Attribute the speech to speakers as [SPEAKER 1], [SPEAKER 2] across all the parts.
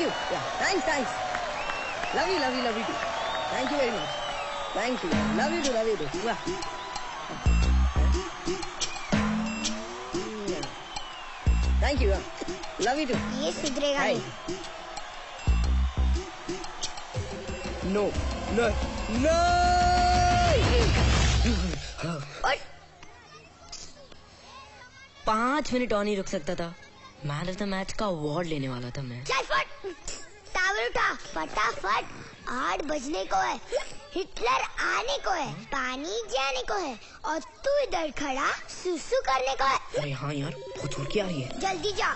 [SPEAKER 1] you. Yeah, thanks. Love you too. Thank you very much. Thank you. Love you too. Yeah. Thank you. Love you too.
[SPEAKER 2] ये सुधरेगा नहीं.
[SPEAKER 1] No. 5 minute और नहीं रुक सकता था. मैन ऑफ द मैच का अवार्ड लेने वाला था मैं.
[SPEAKER 2] चल फट. टावर उठा फटाफट. 8 बजने को है. हिटलर आने को है. पानी जाने को है. और तू इधर खड़ा सुसु करने को है.
[SPEAKER 1] अरे हाँ यार, बहुत जोर की आ रही है.
[SPEAKER 2] जल्दी जा.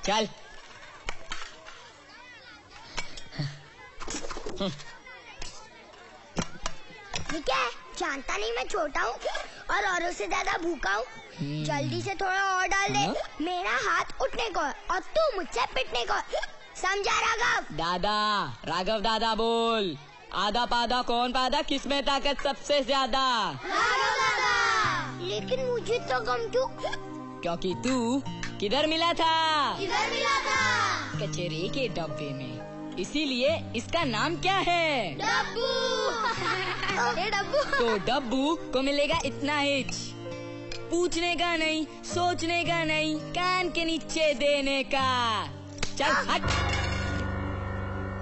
[SPEAKER 1] चल.
[SPEAKER 2] ठीक है, जानता नहीं मैं छोटा हूँ और औरों से ज्यादा भूखा हूँ. जल्दी से थोड़ा और डाल दे. मेरा हाथ उठने को है और तू मुझसे पिटने को है. समझा राघव?
[SPEAKER 1] राघव दादा बोल. आधा पाधा कौन पाधा, किसमें ताकत सबसे ज्यादा?
[SPEAKER 2] राघव दादा. लेकिन मुझे तो कम क्यों?
[SPEAKER 1] क्योंकि तू किधर मिला था? कचरे के डब्बे में. इसीलिए इसका नाम क्या है?
[SPEAKER 2] डब्बू. डब्बू.
[SPEAKER 1] तो डब्बू को मिलेगा इतना हिच. पूछने का नहीं, सोचने का नहीं, कान के नीचे देने का. चल हट.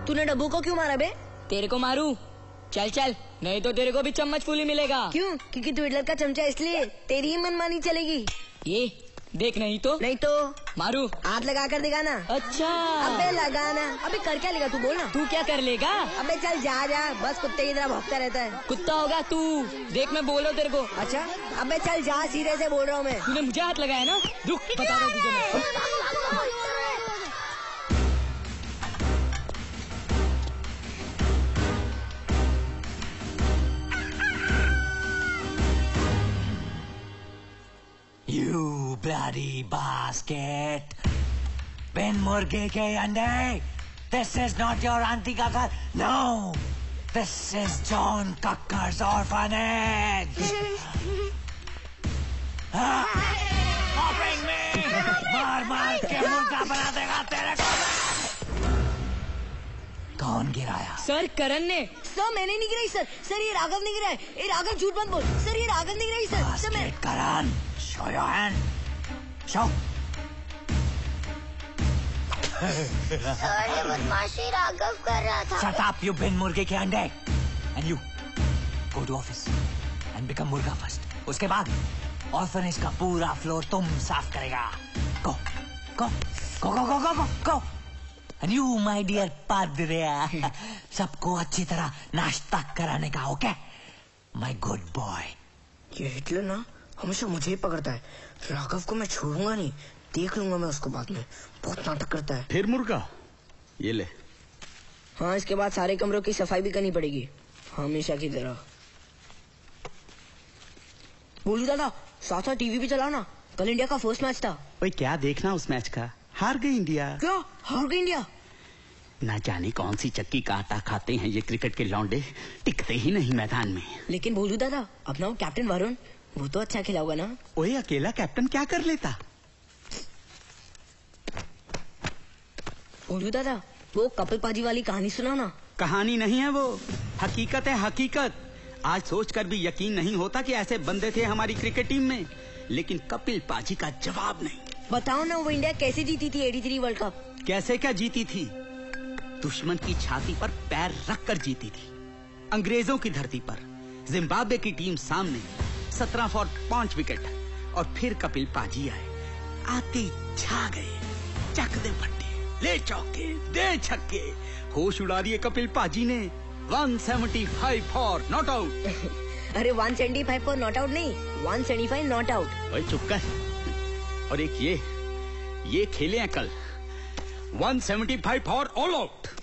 [SPEAKER 1] तूने डब्बू को क्यों मारा बे? तेरे को मारू? चल नहीं तो तेरे को भी चम्मच फूली मिलेगा. क्यों? क्योंकि तू हिटलर का चमचा, इसलिए तेरी ही मनमानी चलेगी. ये देख. नहीं तो मारू. हाथ लगा कर दिखाना. अच्छा. अबे लगाना. अबे कर क्या लेगा तू, बोल ना. तू क्या कर लेगा? अबे चल जा. बस कुत्ते की तरह भौंकता रहता है. कुत्ता होगा तू. देख मैं बोल रहा हूँ तेरे को. अच्छा. अबे चल जा, सीधे से बोल रहा हूँ मैं. तूने मुझे हाथ लगाया ना. रुक बता रहा हूँ तुझे मैं.
[SPEAKER 3] You bloody basket! Ben मुर्गे के अंडे! This is not your auntie का घर. No! This is John Cocker's orphanage! Bring me! मार के मुर्गा बना देगा तेरे को. कौन गिराया?
[SPEAKER 1] सर करण ने. सर मैंने नहीं गिराई सर. ये राघव ने गिराया. ये राघव झूठ मत बोल. सर ये राघव ने गिराई सर. मैं
[SPEAKER 3] करण. Show your hand. Show.
[SPEAKER 2] Sir ये बदमाशी राघव कर रहा था.
[SPEAKER 3] Shut up, you bin मुर्गे के अंडे. And you go to office and become मुर्गा first. उसके बाद ऑर्फनेज का पूरा फ्लोर तुम साफ करेगा. Go. And you, my dear padre, सबको अच्छी तरह नाश्ता कराने का. Okay, my good boy.
[SPEAKER 1] ये हिटलर ना हमेशा मुझे ही पकड़ता है. राघव को मैं छोड़ूंगा नहीं. देख लूंगा मैं उसको बाद में. बहुत नाटक करता है.
[SPEAKER 4] फिर मुर्गा ये ले.
[SPEAKER 1] हाँ, इसके बाद सारे कमरों की सफाई भी करनी पड़ेगी हमेशा की तरह. बोलू दादा, साथ टीवी भी चलाओ ना. कल इंडिया का फर्स्ट मैच था.
[SPEAKER 4] ओए क्या देखना उस मैच का. हार गई इंडिया.
[SPEAKER 1] क्या हार गई इंडिया?
[SPEAKER 4] ना जाने कौन सी चक्की का आटा खाते हैं ये क्रिकेट के लौंडे. टिकते ही नहीं मैदान में.
[SPEAKER 1] लेकिन बोलू दादा, अपना वो कैप्टन वरुण, वो तो अच्छा खिला होगा ना.
[SPEAKER 4] ओए अकेला कैप्टन क्या कर लेता?
[SPEAKER 1] बोलू दादा, वो कपिल पाजी वाली कहानी सुना ना.
[SPEAKER 4] कहानी नहीं है वो, हकीकत है हकीकत. आज सोचकर भी यकीन नहीं होता कि ऐसे बंदे थे हमारी क्रिकेट टीम में. लेकिन कपिल पाजी का जवाब नहीं.
[SPEAKER 1] बताओ ना, वो इंडिया कैसे जीती थी 83 वर्ल्ड कप?
[SPEAKER 4] कैसे क्या जीती थी? दुश्मन की छाती पर पैर रखकर जीती थी. अंग्रेजों की धरती पर जिम्बाब्वे की टीम सामने 17 फॉर 5 विकेट. और फिर कपिल पाजी आए. आते छा गए. चक दे फट्टे, ले चौके, दे छक्के. होश उड़ा दिए कपिल पाजी ने. 175 फॉर नॉट आउट।
[SPEAKER 1] अरे 175 फॉर नॉट आउट नहीं, 175 नॉट आउट।
[SPEAKER 4] ओए चुप कर। और एक ये खेले हैं कल 175 फॉर ऑल आउट।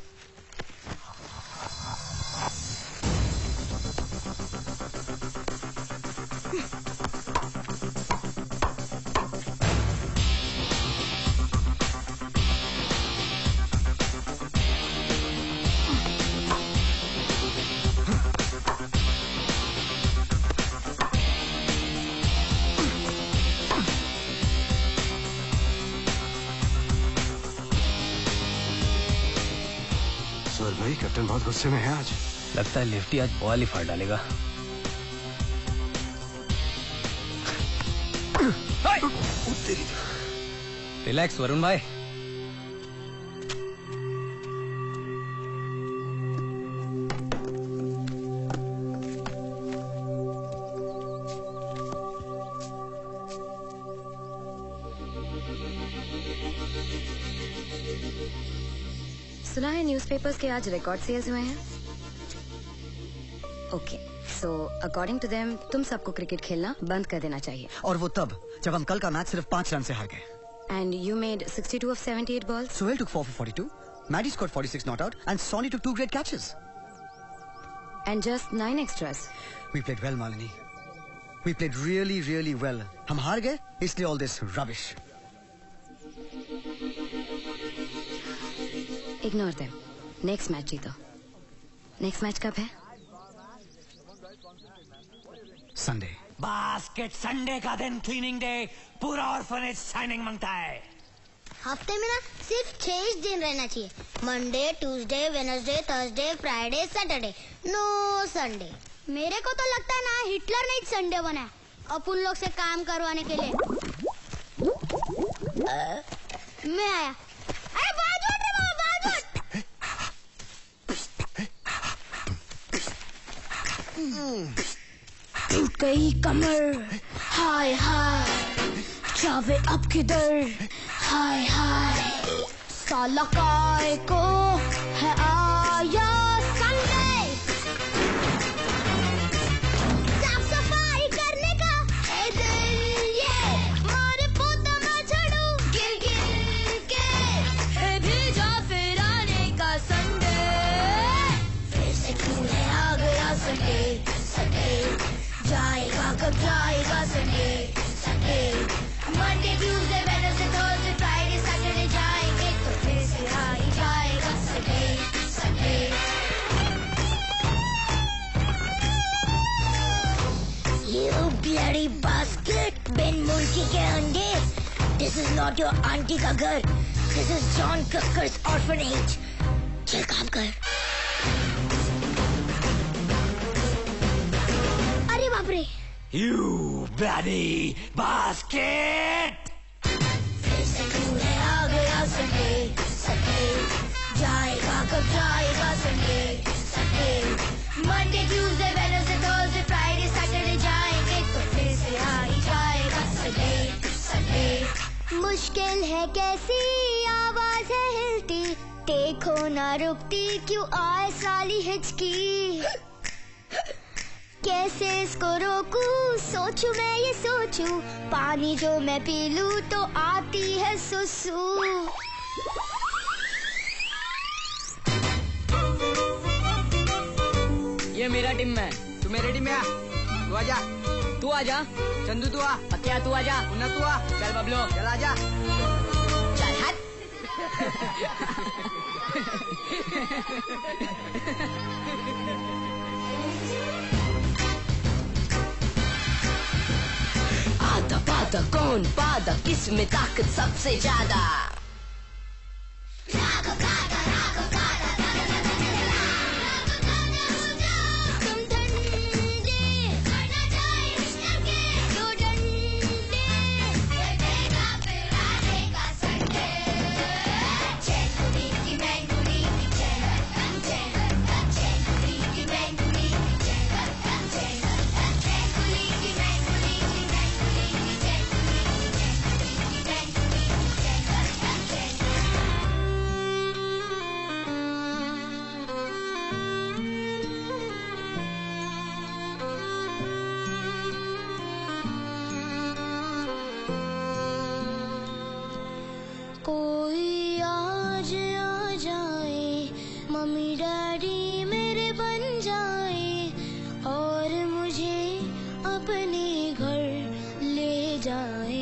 [SPEAKER 5] भाई कैप्टन बहुत गुस्से में है आज।
[SPEAKER 6] लगता है लेफ्टी आज बॉल ही फाड़ डालेगा। रिलैक्स वरुण भाई।
[SPEAKER 7] सुना है न्यूज़पेपर्स के आज रिकॉर्ड सेल्स हुए हैं। Okay, so according to them तुम सबको क्रिकेट खेलना बंद कर देना चाहिए।
[SPEAKER 8] और वो तब जब हम कल का मैच सिर्फ 5 रन से हार गए।
[SPEAKER 7] And you made 62 of 78 balls.
[SPEAKER 8] Sohail took 4 for 42. Maddie scored 46 not out, and Sonny took 2 great catches.
[SPEAKER 7] And just 9 extras.
[SPEAKER 8] We played well, Malini. We played really, really well. हम हार गए, इसलिए all this rubbish.
[SPEAKER 7] Ignore them. Next match जीतो। Next match कब है?
[SPEAKER 8] Sunday.
[SPEAKER 3] Basket Sunday का दिन cleaning day, पूरा ऑर्फनेज साइनिंग मांगता है।
[SPEAKER 2] हफ्ते में ना सिर्फ 6 ही दिन रहना चाहिए। Monday, Tuesday, Wednesday, Thursday, Friday, Saturday, no Sunday. मेरे को तो लगता है ना हिटलर ने संडे बनाया अपन लोग से काम करवाने के लिए। मैं आया। अरे बाजू हट रे बाबा, बाजू हट।
[SPEAKER 9] टूट गई कमर, हाय हाय, जावे अब किधर, हाय हाय, साला काय को है आया संडे।
[SPEAKER 2] साफ सफाई करने का है दिन ये, मारे पोता मैं झड़ू गिर गिर के,
[SPEAKER 9] है भेजा फिर आने का संडे,
[SPEAKER 2] फिर से क्यों है आ गया संडे। संडे जाएगा कब जाएगा Sunday. Sunday Monday Tuesday Wednesday Thursday Friday Saturday जाएंगे तो फिर से आ ही जाएगा Sunday. Sunday You bloody basket, Ben मुर्गी के अंडे। This is not your auntie का घर, this is John Cooker's orphanage। चल काम कर। अरे बाप रे।
[SPEAKER 3] You bloody basket!
[SPEAKER 2] फिर से क्यों है आ गया संडे। संडे जाएगा कब जाएगा Sunday. Sunday Monday Tuesday Wednesday Thursday Friday Saturday जाएंगे तो फिर से आ ही जाएगा संडे। संडे मुश्किल है कैसी आवाज है हिलती, देखो ना रुकती क्यों आए साली हिचकी। कैसे इसको रोकूं सोचूं मैं ये सोचूं, पानी जो मैं पी लूं तो आती है सुसु।
[SPEAKER 1] ये मेरा टीम में,
[SPEAKER 4] तू मेरे टीम में आ। तू आजा।
[SPEAKER 1] तू आजा।
[SPEAKER 4] चंदू तू आ।
[SPEAKER 1] क्या तू आजा।
[SPEAKER 4] मुन्ना तू आ।
[SPEAKER 1] चल बबलो।
[SPEAKER 4] चल आजा।
[SPEAKER 2] चल हट।
[SPEAKER 9] आधा पाधा कौन पाधा, किस में ताकत सबसे ज्यादा।
[SPEAKER 2] मम्मी डैडी मेरे बन जाए और मुझे अपने घर ले जाए।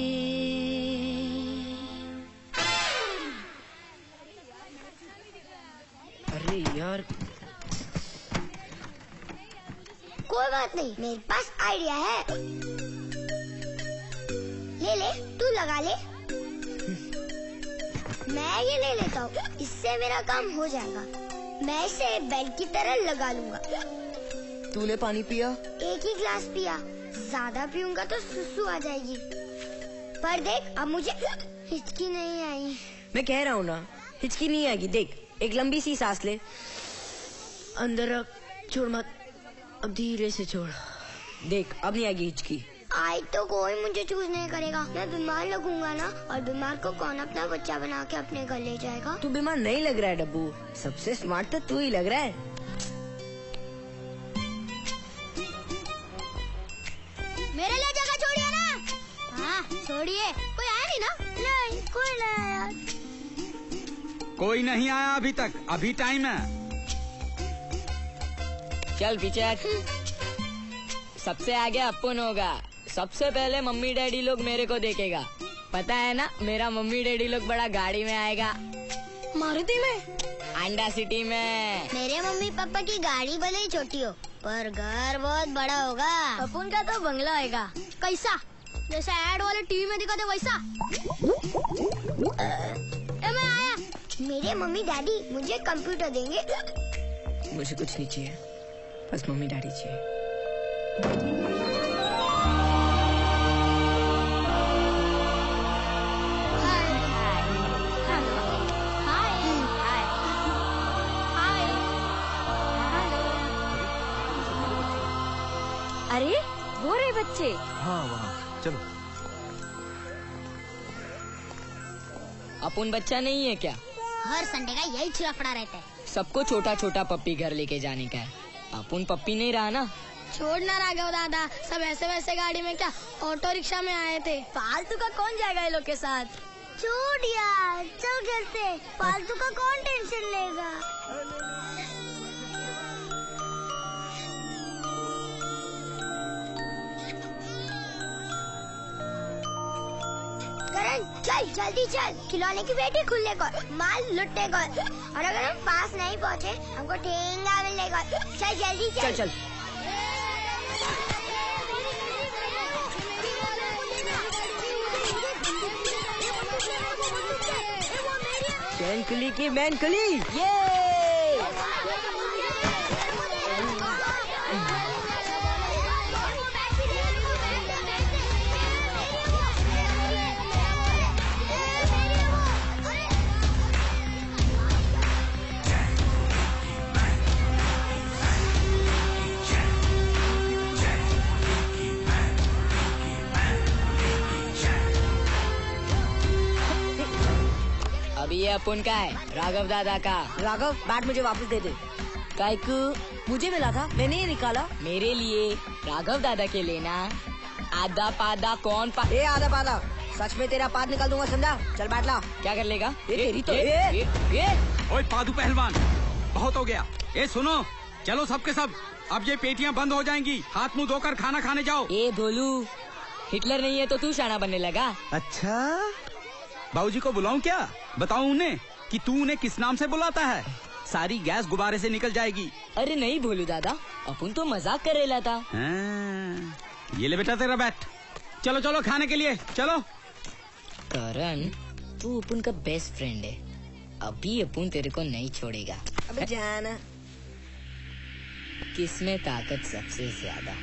[SPEAKER 9] अरे यार,
[SPEAKER 2] कोई बात नहीं, मेरे पास आइडिया है। ले ले, तू लगा ले। मैं ये ले लेता हूँ, इससे मेरा काम हो जाएगा। मैं इसे बेल्ट की तरह लगा लूंगा।
[SPEAKER 9] तूने पानी पिया?
[SPEAKER 2] एक ही ग्लास पिया, ज्यादा पीऊंगा तो सुसु आ जाएगी। पर देख, अब मुझे हिचकी नहीं आई।
[SPEAKER 9] मैं कह रहा हूँ ना, हिचकी नहीं आएगी। देख, एक लंबी सी सांस ले, अंदर रख, छोड़ मत, अब धीरे से छोड़। देख, अब नहीं आएगी हिचकी।
[SPEAKER 2] आई तो कोई मुझे चूज नहीं करेगा। मैं बीमार लगूंगा ना, और बीमार को कौन अपना बच्चा बना के अपने घर ले जाएगा?
[SPEAKER 9] तू बीमार नहीं लग रहा है डब्बू, सबसे स्मार्ट तो तू ही लग रहा है।
[SPEAKER 2] मेरे लिए जगह छोड़िए ना। हाँ छोड़िए, कोई आया नहीं ना? नहीं, कोई नहीं आया।
[SPEAKER 4] कोई नहीं आया अभी तक, अभी टाइम है।
[SPEAKER 1] चल पीछे, सबसे आगे अपुन होगा। सबसे पहले मम्मी डैडी लोग मेरे को देखेगा। पता है ना, मेरा मम्मी डैडी लोग बड़ा गाड़ी में आएगा।
[SPEAKER 2] मारुति में?
[SPEAKER 1] अंडा सिटी में।
[SPEAKER 2] मेरे मम्मी पापा की गाड़ी भले ही छोटी हो, पर घर बहुत बड़ा होगा। अपुन का तो बंगला होगा। कैसा? जैसा ऐड वाले टीवी में दिखाते वैसा? मैं आया। मेरे मम्मी डैडी मुझे कंप्यूटर देंगे।
[SPEAKER 9] मुझे कुछ नहीं चाहिए, बस मम्मी डैडी चाहिए।
[SPEAKER 7] अरे वो रहे बच्चे।
[SPEAKER 5] हाँ वहाँ, चलो।
[SPEAKER 1] अपुन बच्चा नहीं है क्या?
[SPEAKER 2] हर संडे का यही चिड़पड़ा रहता है।
[SPEAKER 1] सबको छोटा छोटा पप्पी घर लेके जाने का है। अपुन पप्पी नहीं रहा ना।
[SPEAKER 2] छोड़ना राघव दादा, सब ऐसे वैसे गाड़ी में क्या, ऑटो रिक्शा में आए थे। फालतू का कौन जाएगा ये लोग के साथ? छोड़ यार, चल घर से। फालतू का कौन टेंशन लेगा? करण चल, जल्दी चल। खिलौने की पेटी खुलने को, माल लुटने को, और अगर हम पास नहीं पहुँचे हमको ठेंगा मिलेगा। चल जल्दी चल।
[SPEAKER 9] चल चल। मैनकली की मैनकली, ये
[SPEAKER 1] ये अपुन का है, राघव दादा का।
[SPEAKER 9] राघव, बैट मुझे वापस दे दे।
[SPEAKER 1] काइकू
[SPEAKER 9] मुझे मिला था, मैंने ये निकाला।
[SPEAKER 1] मेरे लिए, राघव दादा के लेना। आधा पादा कौन पा?
[SPEAKER 9] ए आधा पादा, सच में तेरा पाद निकाल दूंगा, समझा? चल बैठ ला।
[SPEAKER 1] क्या कर लेगा?
[SPEAKER 9] ये तेरी तो
[SPEAKER 4] ओए पादू पहलवान, बहुत हो गया। ए सुनो, चलो सबके सब, अब ये पेटियां बंद हो जाएंगी। हाथ मुंह धोकर खाना खाने जाओ।
[SPEAKER 1] ए भोलू, हिटलर नहीं है तो तू शाना बनने लगा?
[SPEAKER 4] अच्छा, बाबूजी को बुलाऊं क्या? बताऊं उन्हें कि तू उन्हें किस नाम से बुलाता है? सारी गैस गुब्बारे से निकल जाएगी।
[SPEAKER 1] अरे नहीं भोलू दादा, अपन तो मजाक कर रहा था।
[SPEAKER 4] ये ले बेटा तेरा बैट। चलो चलो खाने के लिए चलो।
[SPEAKER 1] करण, तू अपन का बेस्ट फ्रेंड है, अभी अपन तेरे को नहीं छोड़ेगा।
[SPEAKER 9] अबे जाना।
[SPEAKER 1] किसमें ताकत सबसे ज्यादा?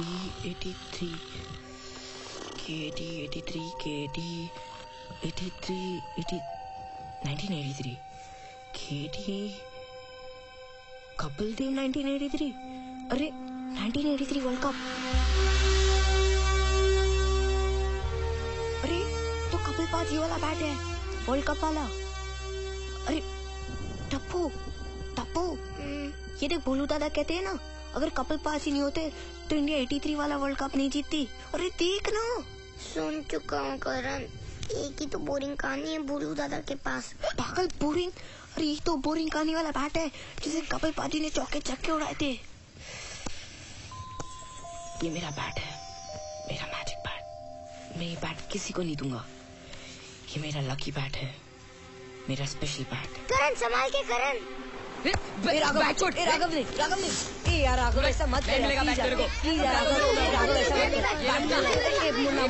[SPEAKER 9] KD83 1983 KD Kapil Dev 1983। अरे 1983 वर्ल्ड कप। अरे तो कपिल पास ये वाला बैट है, वर्ल्ड कप वाला। अरे टप्पू टप्पू, ये देख भोलू दादा कहते हैं ना, अगर कपिल पाजी नहीं होते तो इंडिया 83 वाला वर्ल्ड कप नहीं जीतती। अरे देख ना।
[SPEAKER 2] सुन चुका हूँ करण, एक ही तो बोरिंग कहानी है भोलू दादा के पास।
[SPEAKER 9] पागल बोरिंग? अरे ये तो बोरिंग कहानी वाला बैट है जिसे कपिल पाजी ने चौके छक्के उड़ाए थे। ये मेरा बैट है, मेरा मैजिक बैट। मैं ये बैट किसी को नहीं दूंगा। ये मेरा लकी बैट है, मेरा स्पेशल बैट।
[SPEAKER 2] करण संभाल के करण।
[SPEAKER 9] राघव नहीं। ए यार राघव ऐसा मत कर प्लीज यार राघव ऐसा मत कर। मुन्ना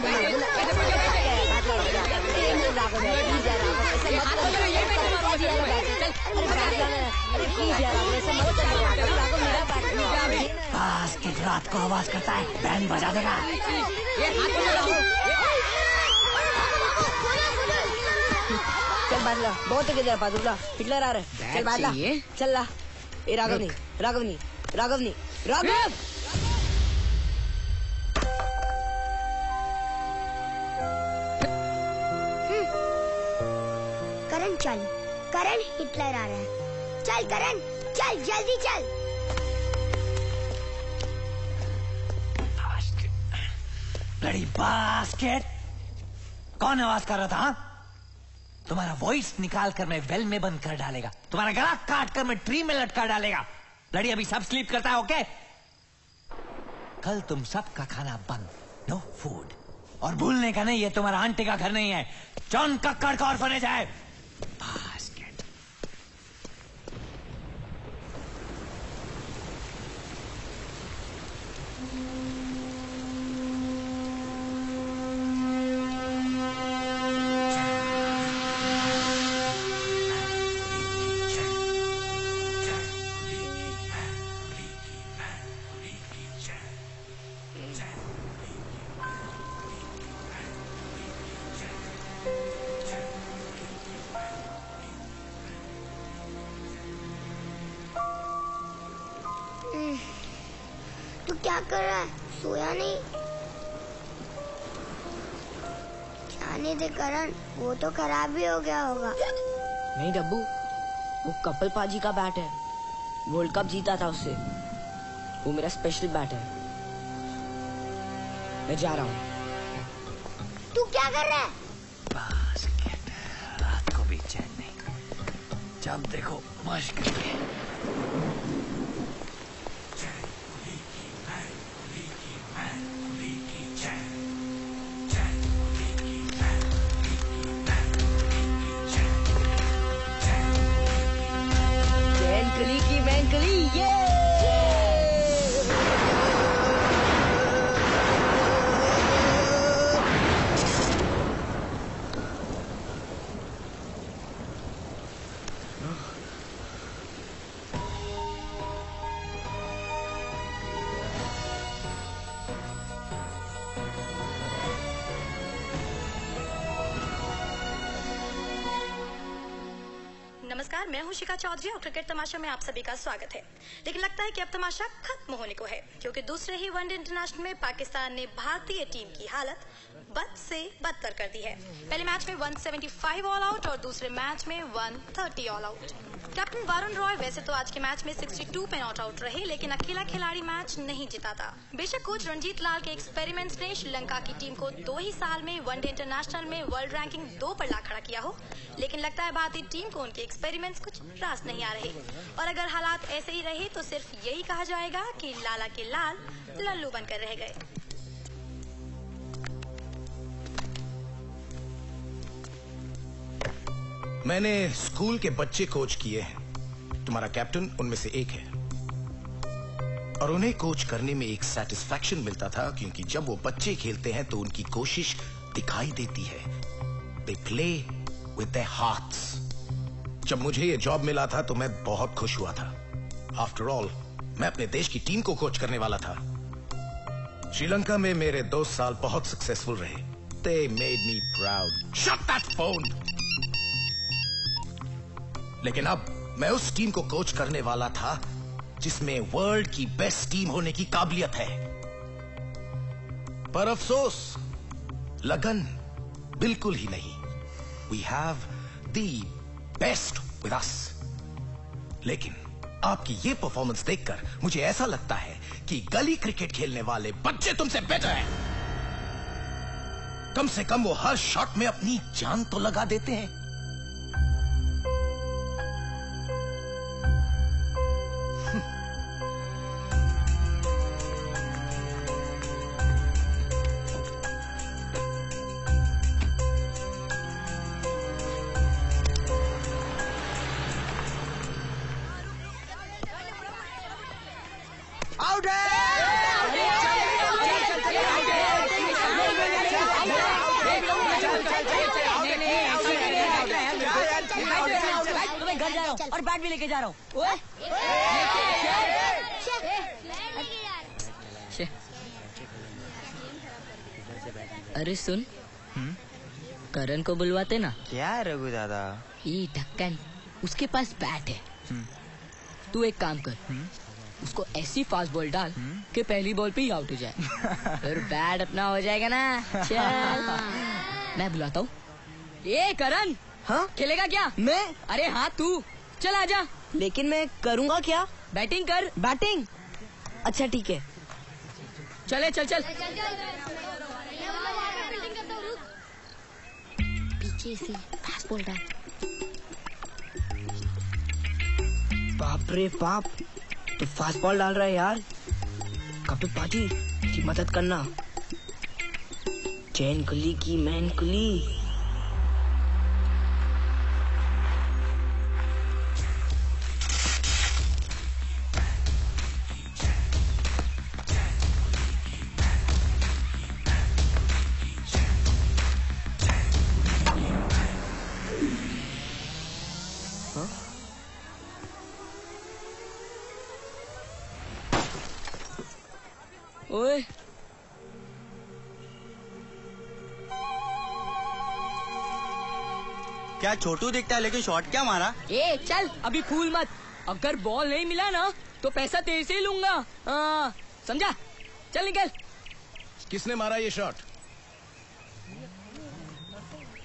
[SPEAKER 3] बास्केट रात को आवाज करता है, बैंड बजा देगा।
[SPEAKER 9] चल बादला, बहुत किधर पादुला, हिटलर आ रहा है। चल बादला, चल ला। ए राघव नहीं।
[SPEAKER 2] करण चल, करण हिटलर आ रहा है। चल करण, चल जल्दी चल।
[SPEAKER 3] ब्लडी बास्केट, कौन आवाज कर रहा था? हाँ? तुम्हारा वॉइस निकाल कर मैं वेल में बंद कर डालेगा, तुम्हारा गला काट कर मैं ट्री में लटका डालेगा। लड़ी अभी सब स्लीप करता है, ओके? कल तुम सबका खाना बंद, नो फूड। और भूलने का नहीं, ये तुम्हारा आंटी का घर नहीं है, जॉन कक्कड़ का ऑर्फनेज है। बास्केट।
[SPEAKER 2] तू क्या कर रहा है? सोया नहीं? जाने दे करण, वो तो खराब भी हो गया होगा।
[SPEAKER 9] नहीं डब्बू, वो कपिल पाजी का बैट है, वर्ल्ड कप जीता था उससे। वो मेरा स्पेशल बैट है। मैं जा रहा हूँ।
[SPEAKER 2] तू क्या कर रहा है?
[SPEAKER 3] बास्केट, रात को भी चैन नहीं, जब देखो मश्क करके।
[SPEAKER 10] नमस्कार, मैं हूं शिखा चौधरी और क्रिकेट तमाशा में आप सभी का स्वागत है। लेकिन लगता है कि अब तमाशा खत्म होने को है, क्योंकि दूसरे ही वनडे इंटरनेशनल में पाकिस्तान ने भारतीय टीम की हालत बद से बदतर कर दी है। पहले मैच में 175 ऑल आउट और दूसरे मैच में 130 all out. Captain Varun Roy वैसे तो आज के मैच में 62 पे नॉट आउट रहे, लेकिन अकेला खिलाड़ी मैच नहीं जिता था। बेशक कोच रणजीत लाल के एक्सपेरिमेंट्स ने श्रीलंका की टीम को 2 ही साल में वनडे इंटरनेशनल में वर्ल्ड रैंकिंग 2 पर ला खड़ा किया हो, लेकिन लगता है भारतीय टीम को उनके एक्सपेरिमेंट्स कुछ रास नहीं आ रहे। और अगर हालात ऐसे ही रहे तो सिर्फ यही कहा जाएगा कि लाला के लाल लल्लू बनकर रह गए।
[SPEAKER 11] मैंने स्कूल के बच्चे कोच किए हैं, तुम्हारा कैप्टन उनमें से एक है, और उन्हें कोच करने में एक सेटिस्फैक्शन मिलता था, क्योंकि जब वो बच्चे खेलते हैं तो उनकी कोशिश दिखाई देती है। They play with their hearts. जब मुझे ये जॉब मिला था तो मैं बहुत खुश हुआ था। आफ्टर ऑल मैं अपने देश की टीम को कोच करने वाला था। श्रीलंका में मेरे 2 साल बहुत सक्सेसफुल रहे। They made me proud. Shut that phone! लेकिन अब मैं उस टीम को कोच करने वाला था जिसमें वर्ल्ड की बेस्ट टीम होने की काबिलियत है। पर अफसोस, लगन बिल्कुल ही नहीं। We have the best with us. लेकिन आपकी ये परफॉर्मेंस देखकर मुझे ऐसा लगता है कि गली क्रिकेट खेलने वाले बच्चे तुमसे बेटर हैं। कम से कम वो हर शॉट में अपनी जान तो लगा देते हैं।
[SPEAKER 1] और बैट भी लेके जा रहा हूँ। अरे सुन, करण को बुलवाते ना।
[SPEAKER 12] क्या है रघु दादा?
[SPEAKER 1] ये ढक्कन, उसके पास बैट है। तू एक काम कर, उसको ऐसी फास्ट बॉल डाल कि पहली बॉल पे ही आउट हो जाए। फिर बैट अपना हो जाएगा ना। चल मैं बुलाता हूँ। ए करण,
[SPEAKER 9] हाँ
[SPEAKER 1] खेलेगा क्या?
[SPEAKER 9] मैं?
[SPEAKER 1] अरे हाँ तू, चल आजा।
[SPEAKER 9] लेकिन मैं करूँगा क्या?
[SPEAKER 1] बैटिंग कर।
[SPEAKER 9] बैटिंग? अच्छा ठीक है।
[SPEAKER 1] चले चल चल।
[SPEAKER 2] पीछे से फास्ट बॉल डाल।
[SPEAKER 9] बाप रे बाप, तो फास्ट बॉल डाल रहा है यार। कपिल पाजी, मेरी मदद करना। चैन कुली की मैन कुली।
[SPEAKER 1] ओए
[SPEAKER 12] क्या छोटू दिखता है लेकिन शॉट क्या मारा?
[SPEAKER 1] ए चल अभी फूल मत। अगर बॉल नहीं मिला ना तो पैसा तेरे से ही लूंगा। समझा? चल निकल।
[SPEAKER 11] किसने मारा ये शॉट?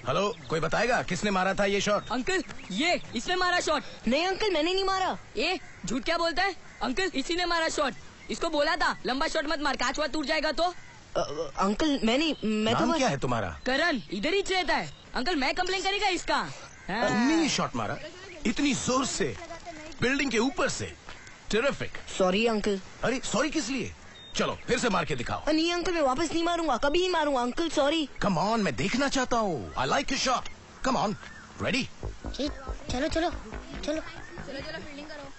[SPEAKER 11] हेलो, कोई बताएगा किसने मारा था ये शॉट?
[SPEAKER 1] अंकल ये इसने मारा शॉट।
[SPEAKER 9] नहीं अंकल, मैंने नहीं मारा।
[SPEAKER 1] ए झूठ क्या बोलता है? अंकल इसी ने मारा शॉट। इसको बोला था लंबा शॉट मत मार, कांच टूट जाएगा तो।
[SPEAKER 9] अंकल मैं नहीं, मैं तो
[SPEAKER 11] नाम क्या है तुम्हारा?
[SPEAKER 1] करण, इधर ही रहता है। अंकल मैं कंप्लेन करेगा इसका।
[SPEAKER 11] तुमने ये शॉट मारा इतनी जोर से, बिल्डिंग के ऊपर से। टेरिफिक।
[SPEAKER 9] Sorry uncle.
[SPEAKER 11] अरे सॉरी किस लिए? चलो फिर से मार के दिखाओ।
[SPEAKER 9] नहीं अंकल, मैं वापस नहीं मारूंगा, कभी नहीं मारूंगा अंकल, सॉरी।
[SPEAKER 11] कम ऑन, मैं देखना चाहता हूँ। I like your shot. Come on, ready?
[SPEAKER 2] चलो चलो चलो
[SPEAKER 1] फील्डिंग करो।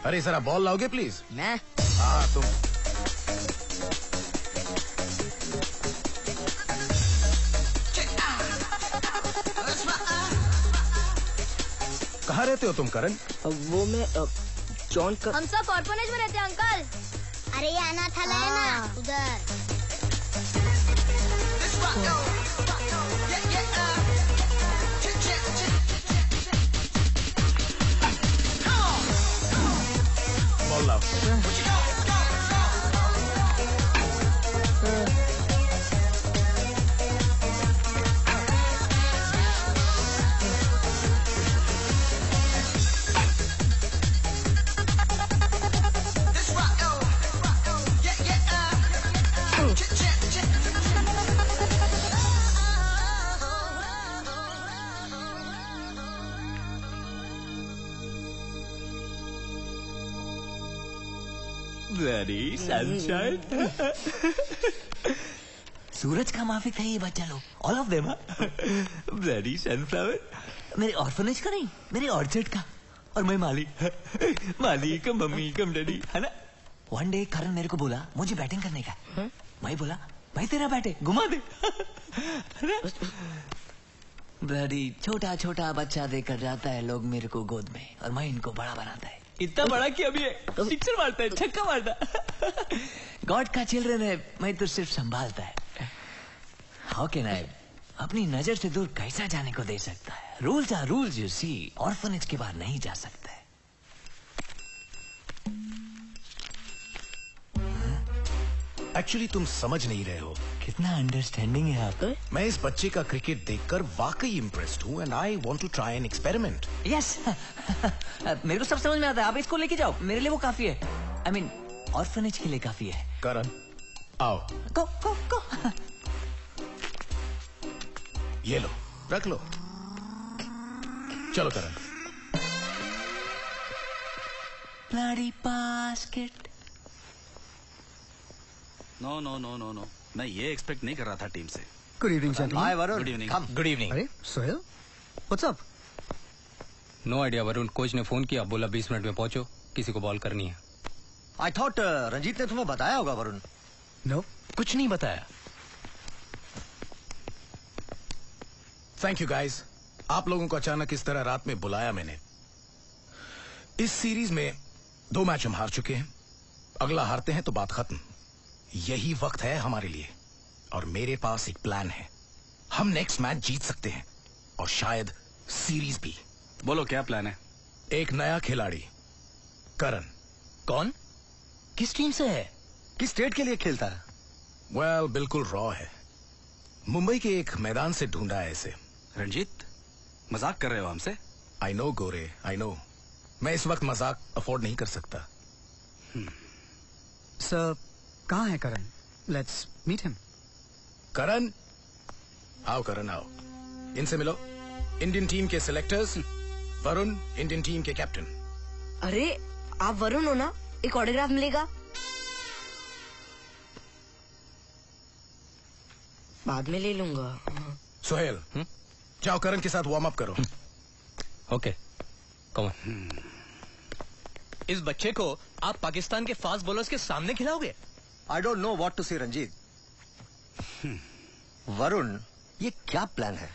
[SPEAKER 11] अरे जरा बॉल लाओगे प्लीज?
[SPEAKER 1] मैं?
[SPEAKER 11] हाँ तुम। कहाँ रहते हो तुम करण?
[SPEAKER 9] वो मैं जॉन का।
[SPEAKER 2] हम सब ऑर्फनेज में रहते हैं अंकल। अरे ये अनाथालय है ना, उधर।
[SPEAKER 11] बॉल लाओ।
[SPEAKER 3] Bloody sunshine. सूरज का माफिक था ये बच्चा लोग, all of them. Bloody sunflower. मेरे ऑर्फनेज का नहीं, मेरे ऑर्चर्ड का। और मैं माली, माली कम मम्मी कम डैडी, है ना। वन डे करण मेरे को बोला मुझे बैटिंग करने का। मैं बोला भाई तेरा बैट है, घुमा दे। ब्लडी छोटा छोटा बच्चा देकर जाता है लोग मेरे को गोद में, और मैं इनको बड़ा बनाता है। इतना बड़ा कि अभी सिक्सर मारता है, छक्का मारता। गॉड का चिल्ड्रन है, मैं तो सिर्फ संभालता है। हाउ कैन आई अपनी नजर से दूर कैसा जाने को दे सकता है? Rules are rules, you see. Orphanage के बाहर नहीं जा सकता है।
[SPEAKER 11] एक्चुअली तुम समझ नहीं रहे हो।
[SPEAKER 3] कितना अंडरस्टैंडिंग है आप।
[SPEAKER 11] मैं इस बच्चे का क्रिकेट देखकर वाकई इम्प्रेस्ड हूँ and I want to try an experiment.
[SPEAKER 3] Yes मेरे को सब समझ में आता है, आप इसको लेके जाओ, मेरे लिए वो काफी है। आई मीन ऑर्फनेज के लिए काफी है।
[SPEAKER 11] करण आओ।
[SPEAKER 3] को।
[SPEAKER 11] ये लो, रख लो। चलो Karan.
[SPEAKER 3] Bloody basket.
[SPEAKER 4] No no no no no, मैं ये एक्सपेक्ट नहीं कर रहा था टीम से।
[SPEAKER 8] Good evening gentlemen.
[SPEAKER 12] Hi, Varun.
[SPEAKER 4] Good evening.
[SPEAKER 11] Good evening.
[SPEAKER 8] अरे Sohail, what's up?
[SPEAKER 6] No idea Varun, coach ने फोन किया, बोला 20 मिनट में पहुंचो, किसी को बॉल करनी है।
[SPEAKER 12] आई थॉट रंजीत ने तुम्हें बताया होगा वरुण।
[SPEAKER 8] नो,
[SPEAKER 11] कुछ नहीं बताया। थैंक यू गाइस, आप लोगों को अचानक इस तरह रात में बुलाया मैंने। इस सीरीज में 2 मैच हम हार चुके हैं, अगला हारते हैं तो बात खत्म। यही वक्त है हमारे लिए और मेरे पास एक प्लान है। हम नेक्स्ट मैच जीत सकते हैं और शायद सीरीज भी।
[SPEAKER 4] बोलो क्या प्लान है?
[SPEAKER 11] एक नया खिलाड़ी, करण।
[SPEAKER 3] कौन? किस टीम से है?
[SPEAKER 12] किस स्टेट के लिए खेलता है?
[SPEAKER 11] वेल, बिल्कुल रॉ है। मुंबई के एक मैदान से ढूंढा है इसे।
[SPEAKER 4] रंजीत, मजाक कर रहे हो हमसे?
[SPEAKER 11] I know Gore, I know. मैं इस वक्त मजाक अफोर्ड नहीं कर सकता।
[SPEAKER 8] सर कहाँ है Karan? Let's meet him.
[SPEAKER 11] Karan आओ, करण आओ, इनसे मिलो। इंडियन टीम के सिलेक्टर्स, वरुण इंडियन टीम के कैप्टन।
[SPEAKER 9] अरे आप वरुण हो ना, एक ऑटोग्राफ मिलेगा? बाद में ले लूंगा।
[SPEAKER 11] सोहेल, जाओ करण के साथ वार्म अप करो।
[SPEAKER 6] Okay, come on.
[SPEAKER 3] इस बच्चे को आप पाकिस्तान के फास्ट बॉलर्स के सामने खिलाओगे?
[SPEAKER 12] I don't know what to say Ranjeet. Varun, ये क्या प्लान है?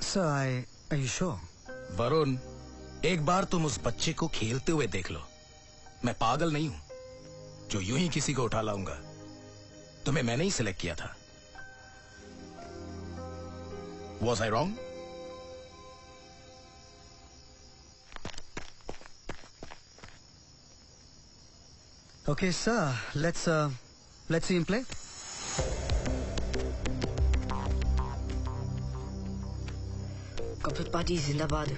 [SPEAKER 8] Sir are you sure?
[SPEAKER 11] Varun, एक बार तुम उस बच्चे को खेलते हुए देख लो। मैं पागल नहीं हूं जो यूं ही किसी को उठा लाऊंगा। तुम्हें मैंने ही सिलेक्ट किया था। Was I wrong?
[SPEAKER 8] Okay, sir. Let's see him play.
[SPEAKER 9] Kapil party जिंदाबाद।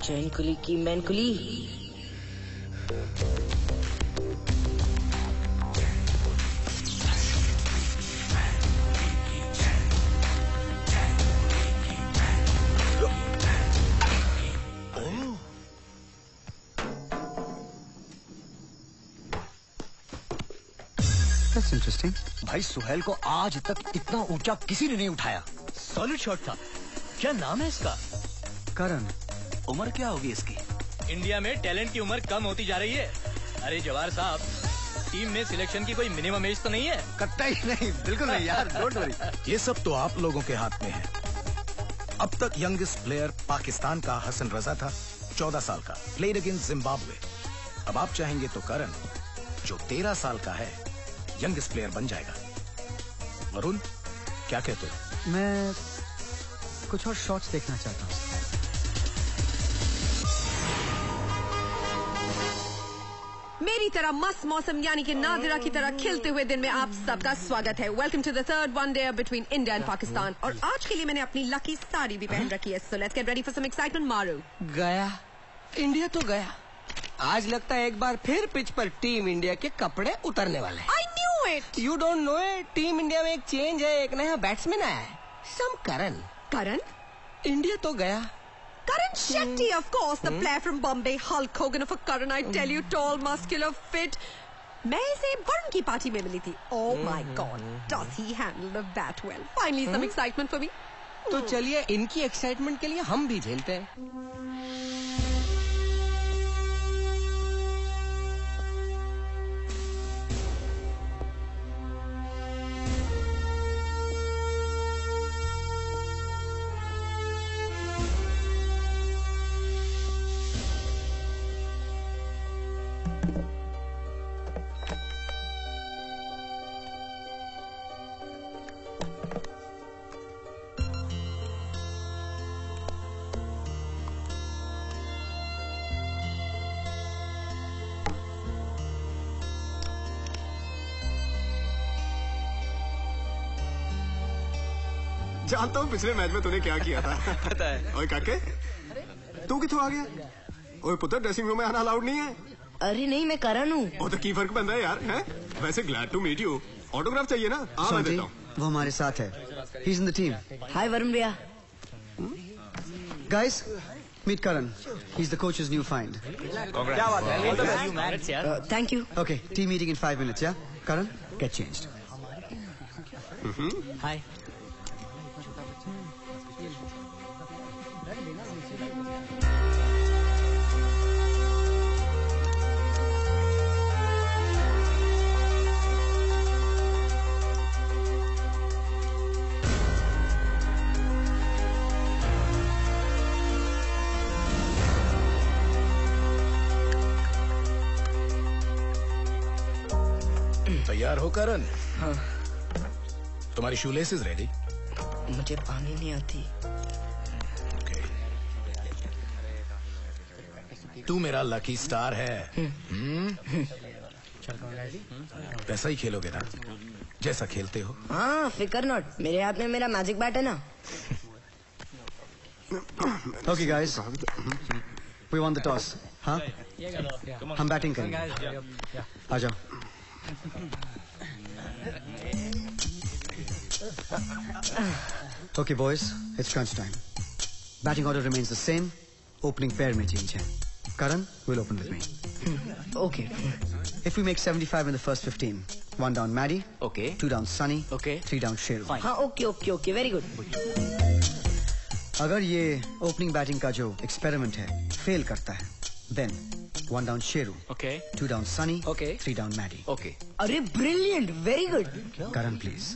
[SPEAKER 9] जैन कुली की मैन कुली।
[SPEAKER 8] That's interesting.
[SPEAKER 3] भाई सुहेल को आज तक इतना ऊंचा किसी ने नहीं उठाया। सॉलिड शॉट था। क्या नाम है इसका?
[SPEAKER 8] करण।
[SPEAKER 4] उम्र क्या होगी इसकी?
[SPEAKER 3] इंडिया में टैलेंट की उम्र कम होती जा रही है। अरे जवाहर साहब, टीम में सिलेक्शन की कोई मिनिमम एज तो नहीं है?
[SPEAKER 12] कतई नहीं, बिल्कुल नहीं यार, डोंट वरी।
[SPEAKER 11] ये सब तो आप लोगों के हाथ में है। अब तक यंगेस्ट प्लेयर पाकिस्तान का हसन रजा था, 14 साल का, प्लेड अगेंस्ट जिम्बाब्वे। अब आप चाहेंगे तो करण, जो 13 साल का है, यंगेस्ट प्लेयर बन जाएगा। वरुण, क्या कहते हो?
[SPEAKER 8] मैं कुछ और शॉट्स देखना चाहता हूँ।
[SPEAKER 13] मेरी तरह मस्त मौसम यानी कि नादिरा की तरह खिलते हुए दिन में आप सबका स्वागत है। Welcome to the third one day between India and Pakistan. और आज के लिए मैंने अपनी लकी साड़ी भी पहन रखी है। So let's get ready for some excitement. मारू
[SPEAKER 14] गया, इंडिया तो गया। आज लगता है एक बार फिर पिच पर टीम इंडिया के कपड़े उतरने वाले हैं।
[SPEAKER 13] I knew it.
[SPEAKER 14] You don't know it? Team India में एक चेंज है, एक नया बैट्समैन आया है, सम करण।
[SPEAKER 13] करण?
[SPEAKER 14] इंडिया तो गया।
[SPEAKER 13] Karan Shetty, of course, the player from Bombay, Hulk Hogan of a Karan, I tell you, tall, muscular, fit. मैं इसे वरुण की पार्टी में मिली थी। Oh my God, does he handle the bat well? Finally, some excitement for me.
[SPEAKER 14] तो चलिए इनकी excitement के लिए हम भी झेलते हैं।
[SPEAKER 5] जानता हूँ पिछले मैच में तूने क्या किया था।
[SPEAKER 14] पता है।
[SPEAKER 5] ओए काके, तू किथों आ गया? ओए पुत्र, ड्रेसिंग रूम में आना अलाउड नहीं है।
[SPEAKER 9] अरे नहीं, मैं करण हूँ।
[SPEAKER 5] ओ तो की फर्क बन रहा है यार, हैं? वैसे glad to meet you. Autograph चाहिए ना? हाँ मैं देता हूँ।
[SPEAKER 8] वो हमारे साथ है। He's in the team.
[SPEAKER 9] हाय वरुण भैया।
[SPEAKER 8] Guys, meet Karan. He's the coach's new find.
[SPEAKER 14] क्या बात है?
[SPEAKER 9] Thank you.
[SPEAKER 8] Okay, team meeting in 5 minutes, yeah? Karan, get changed.
[SPEAKER 3] Hi.
[SPEAKER 11] तैयार हो करण?
[SPEAKER 9] हाँ।
[SPEAKER 11] तुम्हारी शू लेसेस रेडी?
[SPEAKER 9] मुझे पानी नहीं आती।
[SPEAKER 11] तू मेरा लकी स्टार है। वैसा ही खेलोगे ना जैसा खेलते हो?
[SPEAKER 9] हाँ, फिकर नॉट। मेरे हाथ में मेरा मैजिक बैट है ना।
[SPEAKER 8] Okay guys, we won the toss. हाँ? हम बैटिंग करेंगे। आ जाओ। Okay boys, it's crunch time. Batting order remains the same. Opening pair में change है. Karan will open with me.
[SPEAKER 9] Okay.
[SPEAKER 8] If we make 75 in the first 15, 1 down Maddie.
[SPEAKER 3] Okay.
[SPEAKER 8] 2 down Sunny.
[SPEAKER 3] Okay.
[SPEAKER 8] 3 down Sheru.
[SPEAKER 9] हाँ, okay, very good.
[SPEAKER 8] अगर ये opening batting का जो experiment है fail करता है, then 1 down Sheru.
[SPEAKER 3] Okay.
[SPEAKER 8] 2 down Sunny.
[SPEAKER 3] Okay.
[SPEAKER 8] 3 down Maddie.
[SPEAKER 3] Okay.
[SPEAKER 9] अरे brilliant, very good.
[SPEAKER 8] Karan, please.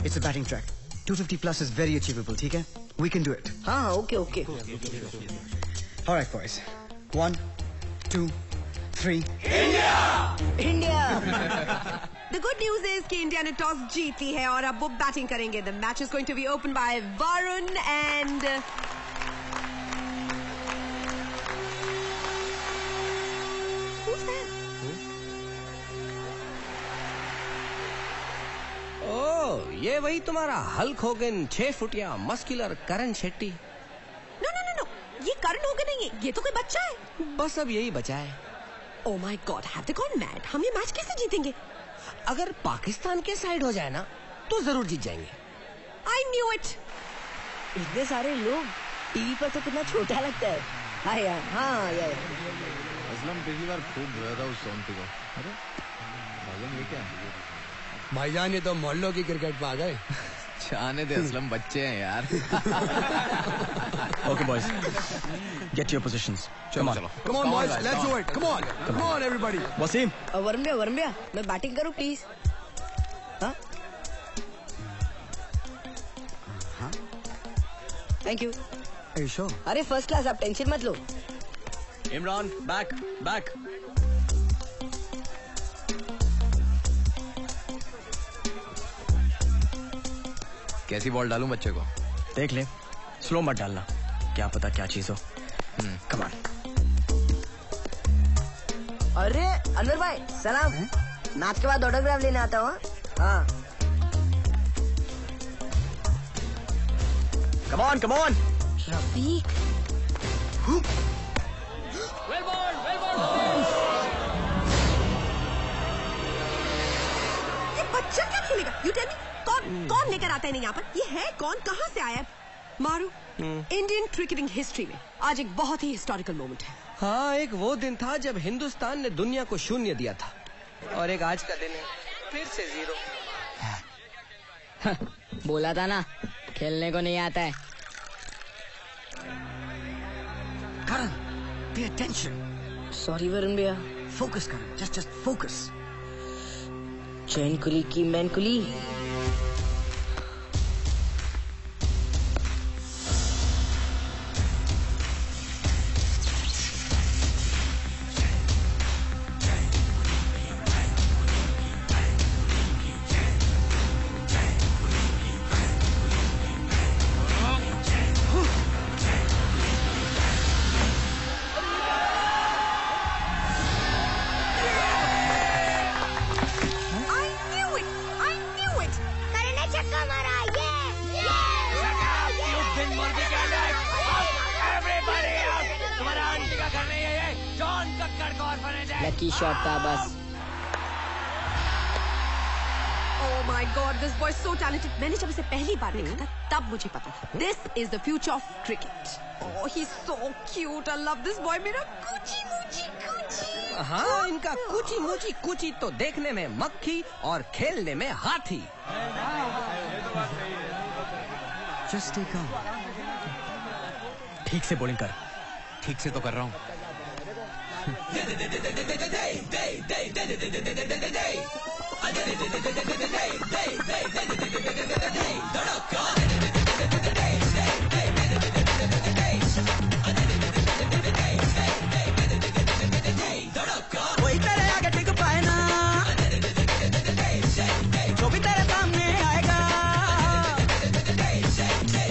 [SPEAKER 8] It's a batting track. 250 plus is very achievable, ठीक है? We can do it.
[SPEAKER 9] हाँ, okay.
[SPEAKER 8] All right, boys. 1, 2, 3.
[SPEAKER 9] India!
[SPEAKER 13] The good news is कि India ने toss जीत ली है और अब वो बैटिंग करेंगे. The match is going to be opened by Varun and who's that?
[SPEAKER 14] ओ, ये वही तुम्हारा हल्क होगन 6 फुटिया मस्कुलर करण शेट्टी।
[SPEAKER 13] No. ये करण होगन नहीं है. ये तो कोई बच्चा है.
[SPEAKER 14] बस अब यही बचा है।
[SPEAKER 13] Oh my God, have they gone mad? हम ये मैच कैसे जीतेंगे?
[SPEAKER 14] अगर पाकिस्तान के साइड हो जाए ना तो जरूर जीत जाएंगे।
[SPEAKER 13] I knew it.
[SPEAKER 9] इतने सारे लोग टीवी पर तो कितना छोटा लगता है। हाँ यार,
[SPEAKER 15] असलम पिछली बार खूब रोया था उस सोनती को। अरे भाईजान ये क्या?
[SPEAKER 14] भाईजान ये तो मोहल्लों की क्रिकेट में आ गए।
[SPEAKER 15] जाने दे असलम, बच्चे हैं यार।
[SPEAKER 12] Okay boys, get to your positions.
[SPEAKER 14] Come on boys, let's do it. Come on everybody.
[SPEAKER 12] Wasim.
[SPEAKER 9] Varun भैया, मैं बैटिंग करूँ प्लीज? हाँ? Thank you.
[SPEAKER 8] Are you sure?
[SPEAKER 9] अरे फर्स्ट क्लास, आप टेंशन मत लो।
[SPEAKER 12] Imran, back.
[SPEAKER 15] कैसी बॉल डालूं बच्चे को?
[SPEAKER 12] देख ले, स्लो मत डालना, क्या पता क्या चीज हो। Come on.
[SPEAKER 9] अरे अनवर भाई, सलाम। मैच के बाद ऑटोग्राफ लेने आता हूँ। हाँ।
[SPEAKER 12] Come on.
[SPEAKER 9] Rafiq.
[SPEAKER 3] Well ball.
[SPEAKER 13] ये बच्चा क्या खेलेगा? You tell me. कौन लेकर आता है नहीं यहाँ पर? ये है कौन? कहाँ से आया? मारू, इंडियन क्रिकेटिंग हिस्ट्री में आज एक बहुत ही हिस्टोरिकल मोमेंट है।
[SPEAKER 14] हाँ, एक वो दिन था जब हिंदुस्तान ने दुनिया को शून्य दिया था, और एक आज का दिन है फिर से 0।
[SPEAKER 1] बोला था ना, खेलने को नहीं आता है।
[SPEAKER 8] Karan, pay attention.
[SPEAKER 9] Sorry Varun भैया।
[SPEAKER 8] Focus, Karan. Just focus.
[SPEAKER 9] चैन कुली की मैन कुली।
[SPEAKER 1] लकी शॉट था बस।
[SPEAKER 13] Oh my God, this boy is so talented. मैंने जब इसे पहली बार देखा था, तब मुझे पता था this is the future of cricket. Oh, he's so cute. I love this boy. मेरा कुची मुची कुची।
[SPEAKER 14] हाँ, इनका कुची मुची कुची तो देखने में मक्खी और खेलने में हाथी।
[SPEAKER 8] Just stay calm.
[SPEAKER 12] ठीक से बॉलिंग कर। ठीक से तो कर रहा हूँ।
[SPEAKER 16] कोई तेरे आगे टिक पाए ना, जो भी तेरे सामने आएगा।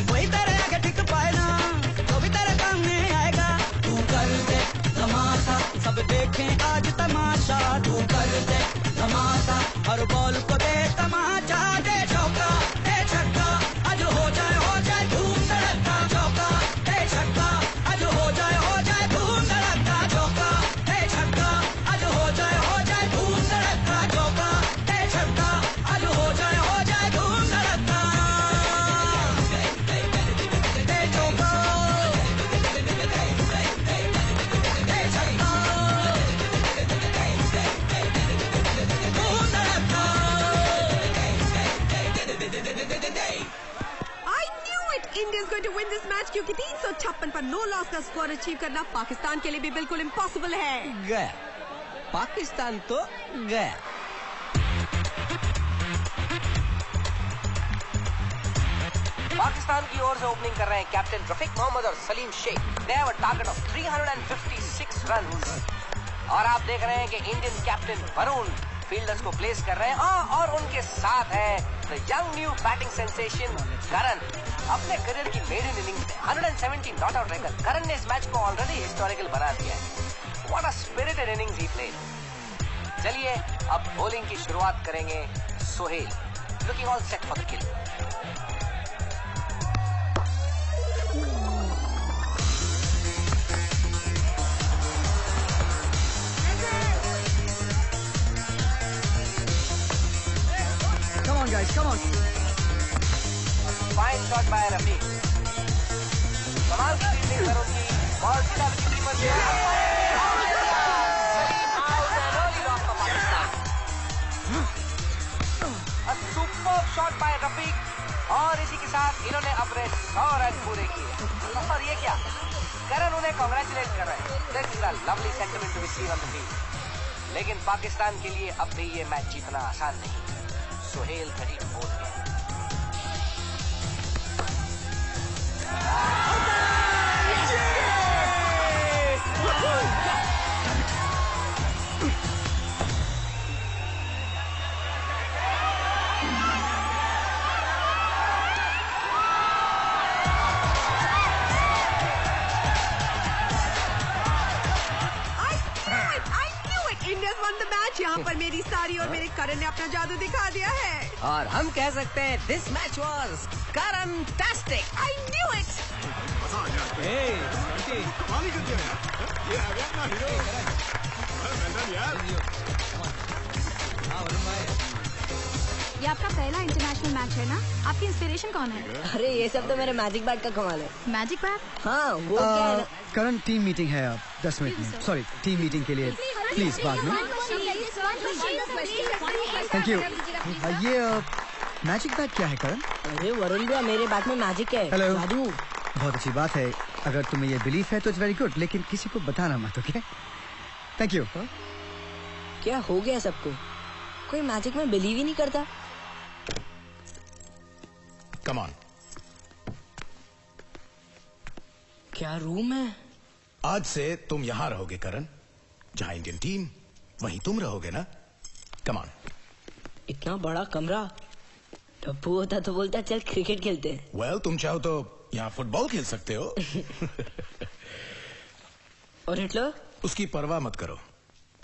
[SPEAKER 16] कोई तेरे आगे टिक पाए ना, जो भी तेरे सामने आएगा। तू कर दे तमाशा, सब देखें आज तमाशा। तू कर दे तमाशा, हर बॉल को दे तमाचा। दे चौका दे छक्का, आज हो जाए धूम धड़का। चौका दे छक्का, आज हो जाए धूम धड़का। चौका दे छक्का, आज हो जाए धूम धड़का। चौका दे छक्का, आज हो जाए धूम धड़का। दे चौका
[SPEAKER 13] India is going to win this match क्योंकि 356 पर नो लॉस का स्कोर अचीव करना पाकिस्तान के लिए भी बिल्कुल इम्पॉसिबल है।
[SPEAKER 14] गया पाकिस्तान तो गया। पाकिस्तान की ओर से ओपनिंग कर रहे हैं कैप्टन रफीक मोहम्मद और Salim Sheikh. They have a target of 356 runs. और आप देख रहे हैं कि इंडियन कैप्टन वरुण फील्डर्स को प्लेस कर रहे हैं। और उनके साथ है the young new batting sensation Karan. अपने करियर की मेडन इनिंग्स में 170 नॉट आउट रहकर करण ने इस मैच को ऑलरेडी हिस्टोरिकल बना दिया है। What a spirited innings he played. चलिए अब बॉलिंग की शुरुआत करेंगे Sohail. Looking all set for the kill.
[SPEAKER 8] Come on, guys, come on.
[SPEAKER 14] Fine shot by Rafiq. कमाल की फील्डिंग करो की बॉल सीधा विकेट पर गया। Salim out and early loss for Pakistan. A superb shot by Rafiq और इसी के साथ इन्होंने अपने 100 रन पूरे किए। और ये क्या, करण उन्हें कांग्रेचुलेट कर रहे हैं। This is a lovely sentiment to be seen on the field. लेकिन पाकिस्तान के लिए अब भी ये मैच जीतना आसान नहीं। सोहेल खड़ी बोल गए।
[SPEAKER 13] यहाँ पर मेरी सारी और मेरे करण ने अपना जादू दिखा दिया है।
[SPEAKER 14] और हम कह सकते हैं this match was Karantastic.
[SPEAKER 13] I knew it.
[SPEAKER 17] ये आपका पहला इंटरनेशनल मैच है ना? आपकी इंस्पिरेशन कौन है?
[SPEAKER 9] अरे ये सब तो मेरे मैजिक बैट का कमाल है।
[SPEAKER 17] Magic bat?
[SPEAKER 9] हाँ वो क्या है ना?
[SPEAKER 8] करण टीम मीटिंग है अब 10 मिनट में। सॉरी टीम मीटिंग के लिए प्लीज बाद में। Thank you. ये मैजिक बैट क्या है करण?
[SPEAKER 9] अरे वरुण भैया मेरे बैट में मैजिक है।
[SPEAKER 8] हेलो।
[SPEAKER 9] जादू।
[SPEAKER 8] बहुत अच्छी बात है। अगर तुम्हें ये बिलीफ है तो इट्स वेरी गुड, लेकिन किसी को बताना मत, ओके? Thank you.
[SPEAKER 9] क्या हो गया सबको? कोई मैजिक में बिलीव ही नहीं करता।
[SPEAKER 11] Come on.
[SPEAKER 9] क्या रूम है?
[SPEAKER 11] आज से तुम यहाँ रहोगे करण। जहाँ इंडियन टीम वहीं तुम रहोगे ना? Come on.
[SPEAKER 9] इतना बड़ा कमरा। टप्पू होता तो बोलता चल क्रिकेट खेलते हैं।
[SPEAKER 11] वेल तुम चाहो तो यहाँ फुटबॉल खेल सकते हो।
[SPEAKER 9] और हिटलर?
[SPEAKER 11] उसकी परवाह मत करो,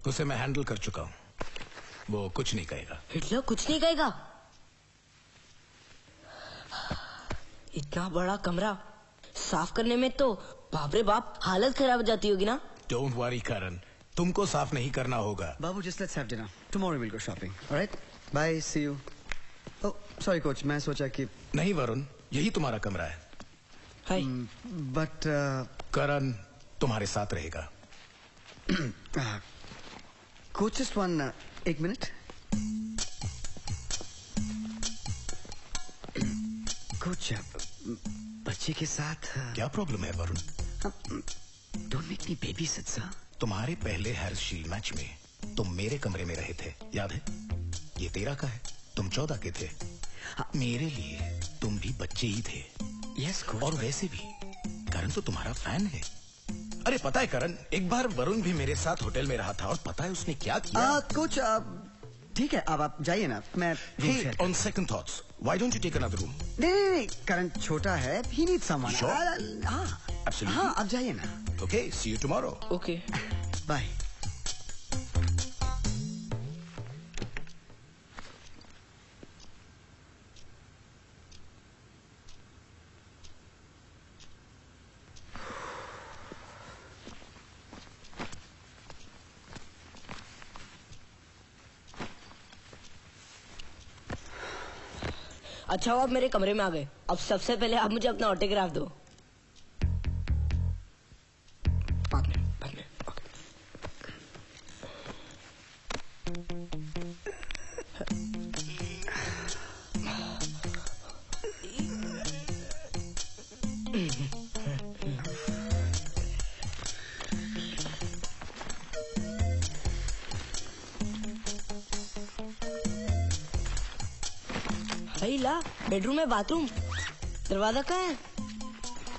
[SPEAKER 11] उसे मैं हैंडल कर चुका हूँ। वो कुछ नहीं कहेगा।
[SPEAKER 9] हिटलर कुछ नहीं कहेगा? इतना बड़ा कमरा साफ करने में तो बाप रे बाप हालत खराब हो जाती होगी ना?
[SPEAKER 11] डोंट वरी करण, तुमको साफ नहीं करना होगा।
[SPEAKER 8] बाबू, just let's have dinner. Tomorrow we'll go shopping. All right? Bye. See you. Oh, sorry coach. मैं सोचा कि
[SPEAKER 11] नहीं वरुण, यही तुम्हारा कमरा है।
[SPEAKER 9] Hi.
[SPEAKER 8] But
[SPEAKER 11] करण तुम्हारे साथ रहेगा।
[SPEAKER 8] coach, just one 1 minute. coach, बच्चे के साथ
[SPEAKER 11] क्या प्रॉब्लम है Varun?
[SPEAKER 8] Don't make me babysit, sir.
[SPEAKER 11] तुम्हारे पहले हेयरशील्ड मैच में तुम मेरे कमरे में रहे थे, याद है? ये 13 का है, तुम 14 के थे। मेरे लिए तुम भी बच्चे ही थे।
[SPEAKER 8] Yes, coach.
[SPEAKER 11] और वैसे भी करण तो तुम्हारा फैन है। अरे पता है करण, एक बार वरुण भी मेरे साथ होटल में रहा था और पता है उसने क्या किया?
[SPEAKER 8] कोच, ठीक है, अब आप जाइए ना, मैं
[SPEAKER 11] on second thoughts, why don't you take another room?
[SPEAKER 8] नहीं, करण छोटा है, he needs someone.
[SPEAKER 11] Sure?
[SPEAKER 8] हाँ,
[SPEAKER 11] Absolutely.
[SPEAKER 8] हाँ, आप जाइए ना।
[SPEAKER 11] Okay, see you tomorrow.
[SPEAKER 9] Okay.
[SPEAKER 8] Bye.
[SPEAKER 9] अच्छा, आप मेरे कमरे में आ गए। अब सबसे पहले आप मुझे अपना ऑटोग्राफ दो। भाई ला, बेडरूम में बाथरूम, दरवाजा कहाँ है?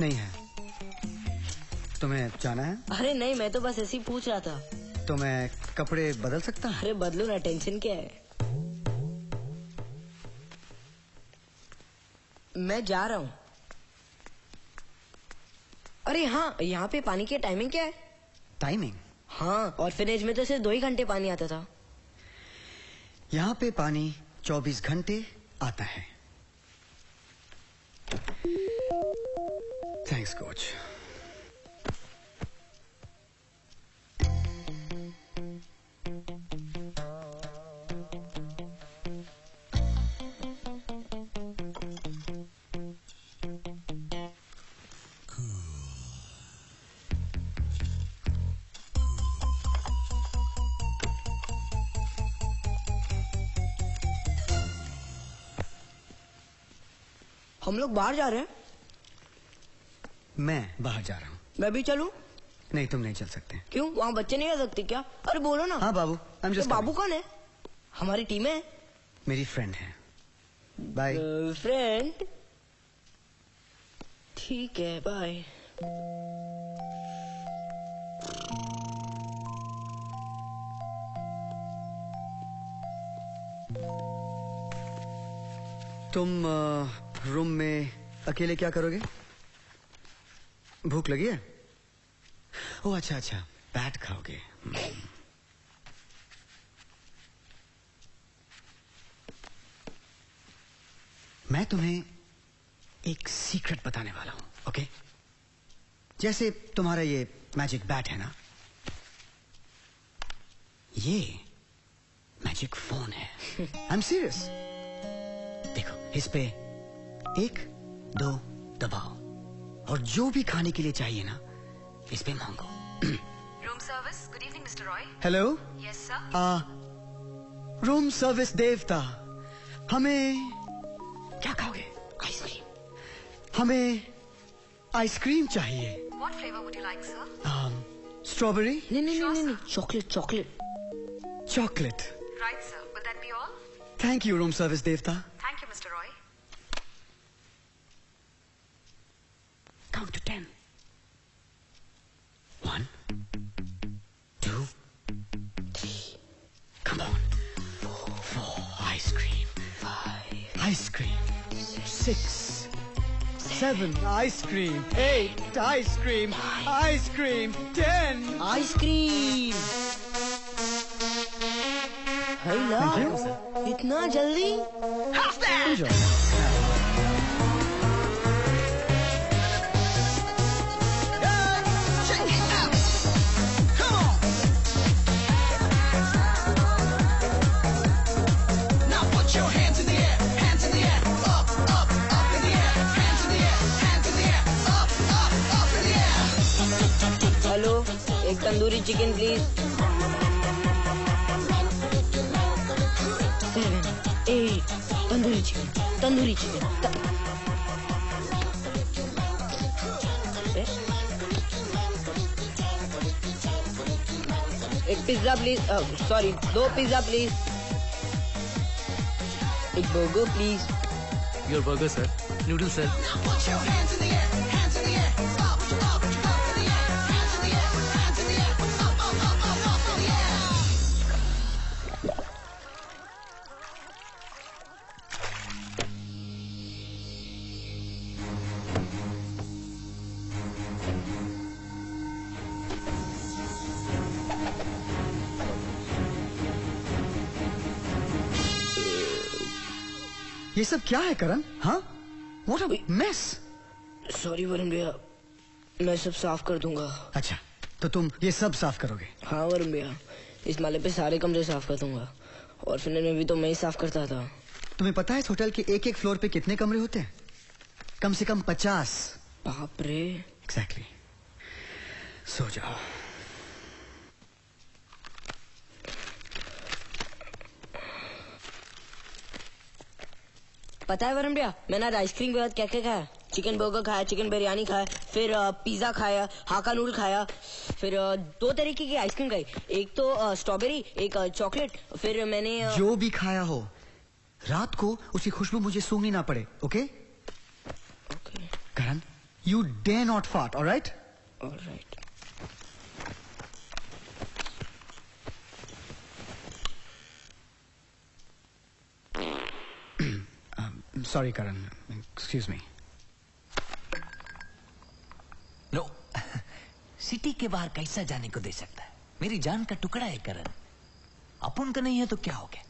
[SPEAKER 8] नहीं है। तुम्हें जाना है?
[SPEAKER 9] अरे नहीं, मैं तो बस ऐसे ही पूछ रहा था।
[SPEAKER 8] तो मैं कपड़े बदल सकता हूँ?
[SPEAKER 9] अरे बदलो ना, टेंशन क्या है। मैं जा रहा हूँ। अरे हाँ, यहाँ पे पानी की टाइमिंग क्या है?
[SPEAKER 8] टाइमिंग?
[SPEAKER 9] हाँ, ऑर्फनेज में तो सिर्फ 2 ही घंटे पानी आता था।
[SPEAKER 8] यहाँ पे पानी 24 घंटे आता है। Thanks coach.
[SPEAKER 9] हम लोग बाहर जा रहे हैं।
[SPEAKER 8] मैं बाहर जा रहा हूँ।
[SPEAKER 9] मैं भी चलूं?
[SPEAKER 8] नहीं, तुम नहीं चल सकते।
[SPEAKER 9] क्यों? वहाँ बच्चे नहीं आ सकते क्या? अरे बोलो ना।
[SPEAKER 8] हाँ बाबू, I'm just
[SPEAKER 9] बाबू कौन है? हमारी टीम है।
[SPEAKER 8] मेरी फ्रेंड है। बाय।
[SPEAKER 9] फ्रेंड? ठीक है, बाय।
[SPEAKER 8] तुम रूम में अकेले क्या करोगे? भूख लगी है? ओह अच्छा अच्छा, बैट खाओगे। मैं तुम्हें एक सीक्रेट बताने वाला हूं, ओके? जैसे तुम्हारा ये मैजिक बैट है ना, ये मैजिक फोन है। I am serious. देखो, इस पे 1 2 दबाओ और जो भी खाने के लिए चाहिए ना, इस पे मांगो।
[SPEAKER 17] Room service, good evening mister Roy.
[SPEAKER 8] Hello.
[SPEAKER 17] Yes sir.
[SPEAKER 8] Room service देवता, हमें क्या खाओगे? आइसक्रीम। हमें आइसक्रीम चाहिए।
[SPEAKER 17] What flavour would you like sir?
[SPEAKER 8] Strawberry?
[SPEAKER 9] नहीं, chocolate.
[SPEAKER 8] Chocolate.
[SPEAKER 17] Right sir, would that be all?
[SPEAKER 8] Thank you room service देवता।
[SPEAKER 17] Thank you mister Roy.
[SPEAKER 8] Count to 10. 1 2 3. Come on. 4 ice cream. 5 ice cream. 6 7 ice cream. 8 ice cream. Ice cream. 10
[SPEAKER 9] ice cream. Hello, इतना जल्दी?
[SPEAKER 8] Enjoy.
[SPEAKER 9] Tandoori chicken please. 7, 8 tandoori chicken, tandoori chicken. एक pizza please, sorry 2 pizza please. एक burger please.
[SPEAKER 12] Your burger sir. Noodle sir.
[SPEAKER 8] ये सब क्या है करण? हाँ? What a mess!
[SPEAKER 9] Sorry Varun भैया, मैं सब साफ कर दूंगा।
[SPEAKER 8] अच्छा, तो तुम ये सब साफ करोगे?
[SPEAKER 9] हाँ वरुण भैया, इस माले पे सारे कमरे साफ कर दूंगा। और फिर में भी तो मैं ही साफ करता था।
[SPEAKER 8] तुम्हें पता है इस होटल के एक फ्लोर पे कितने कमरे होते हैं? कम से कम 50।
[SPEAKER 9] बाप रे।
[SPEAKER 8] एग्जैक्टली। सो जाओ।
[SPEAKER 9] पता है वरुण भैया, मैंने आज आइसक्रीम के बाद क्या क्या खाया? चिकन बर्गर खाया, चिकन बिरयानी खाया, फिर पिज्जा खाया, हाका नूडल खाया, फिर 2 तरीके की आइसक्रीम खाई। एक तो स्ट्रॉबेरी, एक चॉकलेट। फिर मैंने
[SPEAKER 8] जो भी खाया हो, रात को उसकी खुशबू मुझे सूंघनी ना पड़े। Okay? Karan, you dare not fart, alright?
[SPEAKER 9] Alright.
[SPEAKER 8] Sorry, Karan. Excuse me.
[SPEAKER 3] No city के बाहर कैसा जाने को दे सकता है? मेरी जान का टुकड़ा है करण। अपन का नहीं है तो क्या हो गया?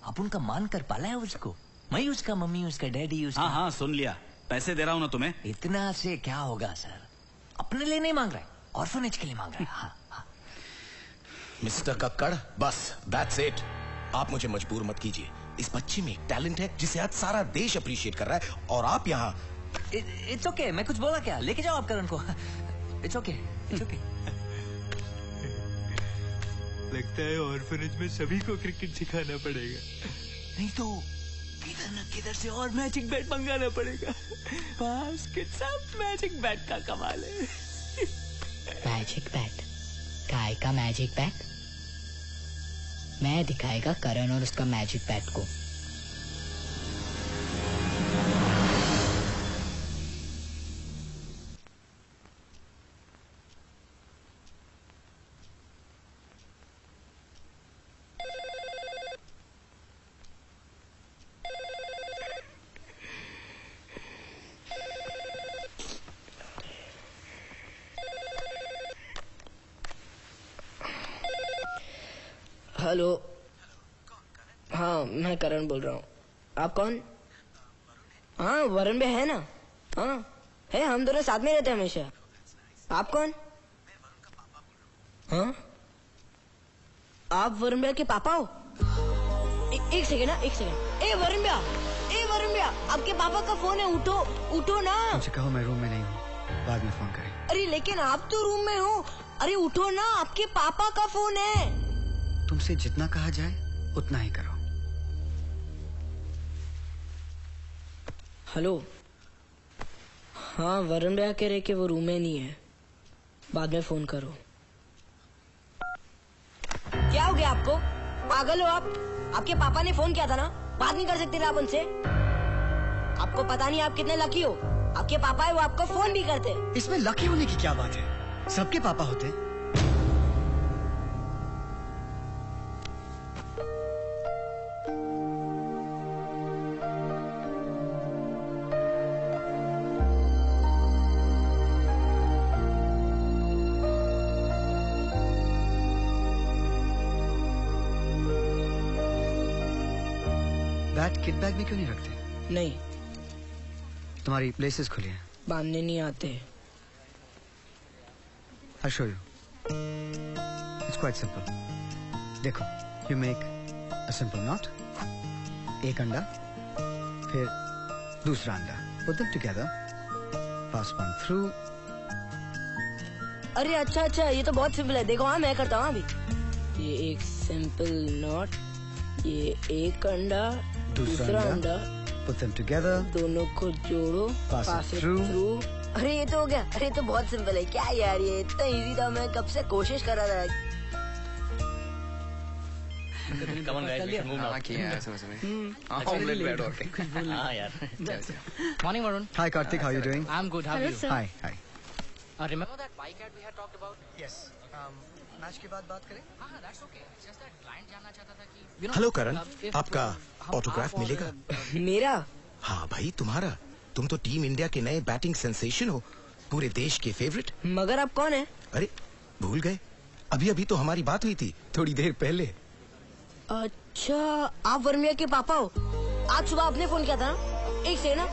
[SPEAKER 3] अपन का मान कर पाला है उसको। मैं उसका मम्मी, उसका डैडी, उसका...
[SPEAKER 4] हाँ सुन लिया। पैसे दे रहा हूँ ना तुम्हें।
[SPEAKER 3] इतना से क्या होगा सर? अपने लिए नहीं मांग रहा है, ऑर्फनेज के लिए मांग रहा है। हाँ।
[SPEAKER 11] मिस्टर कक्कड़, बस दैट्स इट। आप मुझे मजबूर मत कीजिए। इस बच्चे में एक टैलेंट है जिसे आज सारा देश अप्रिशिएट कर रहा है, और आप यहाँ...
[SPEAKER 3] इट्स ओके। मैं कुछ बोला क्या? लेके जाओ आप करण को। It's okay, it's okay.
[SPEAKER 18] लगता है ऑर्फनेज में सभी को क्रिकेट सिखाना पड़ेगा,
[SPEAKER 3] नहीं तो किधर न किधर से और मैजिक बैट मंगाना पड़ेगा। बस कितना मैजिक बैट का कमाल है।
[SPEAKER 1] Magic bat? काय का मैजिक बैट? मैं दिखाएगा करण और उसका मैजिक बैट को।
[SPEAKER 9] हेलो। हाँ मैं करण बोल रहा हूँ। आप कौन? हाँ वरुण भैया है ना? हाँ है, हम दोनों साथ में रहते हैं हमेशा। आप कौन? हाँ आप वरुण भैया के पापा हो? एक सेकेंड ना, एक सेकेंड। ए वरुण भैया, आपके पापा का फोन है, उठो ना।
[SPEAKER 8] मुझे कहो मैं रूम में नहीं हूँ, बाद में फोन करें।
[SPEAKER 9] अरे लेकिन आप तो रूम में हो। अरे उठो ना, आपके पापा का फोन है।
[SPEAKER 8] तुमसे जितना कहा जाए उतना ही करो।
[SPEAKER 9] हेलो। हाँ वरुण भैया कह रहे कि वो रूम में नहीं है, बाद में फोन करो। क्या हो गया आपको? पागल हो आप? आपके पापा ने फोन किया था ना, बात नहीं कर सकते ना आप उनसे? आपको पता नहीं आप कितने लकी हो, आपके पापा है वो आपको फोन भी करते।
[SPEAKER 8] इसमें लकी होने की क्या बात है? सबके पापा होते। बैट किट बैग में क्यों नहीं रखते?
[SPEAKER 9] नहीं।
[SPEAKER 8] तुम्हारी प्लेसेस खुली हैं।
[SPEAKER 9] बांधने नहीं आते।
[SPEAKER 8] I'll show you. It's quite simple. देखो, you make a simple knot, एक अंडा, फिर दूसरा अंडा. Put them together, pass one through,
[SPEAKER 9] अरे अच्छा, ये तो बहुत सिंपल है। देखो हाँ, मैं करता हूँ अभी। ये एक सिंपल नॉट, ये एक अंडा, दूसरा अंडा,
[SPEAKER 8] put them together,
[SPEAKER 9] दोनों को जोड़ो,
[SPEAKER 8] pass it through.
[SPEAKER 9] अरे ये तो हो गया। अरे तो बहुत सिंपल है। क्या यार, ये इतना इजी था, मैं कब से कोशिश कर रहा था।
[SPEAKER 12] Come on guys, we should move now. Omelette bread working. यार.
[SPEAKER 6] Morning, Varun.
[SPEAKER 8] Hi Karthik, how are you doing?
[SPEAKER 6] I'm good. How are you?
[SPEAKER 8] Hi.
[SPEAKER 6] Remember
[SPEAKER 14] that bike ad we had talked about?
[SPEAKER 8] Yes. Match के बाद बात करें?
[SPEAKER 14] हाँ, that's okay. Just that client जानना चाहता था कि
[SPEAKER 11] हेलो करण, आपका ऑटोग्राफ मिलेगा?
[SPEAKER 9] मेरा?
[SPEAKER 11] हाँ भाई, तुम्हारा। तुम तो टीम इंडिया के नए बैटिंग सेंसेशन हो, पूरे देश के फेवरेट।
[SPEAKER 9] मगर आप कौन है?
[SPEAKER 11] अरे भूल गए? अभी तो हमारी बात हुई थी थोड़ी देर पहले।
[SPEAKER 9] अच्छा, आप वर्मिया के पापा हो? आज सुबह आपने फोन किया था ना? एक सेकंड ना।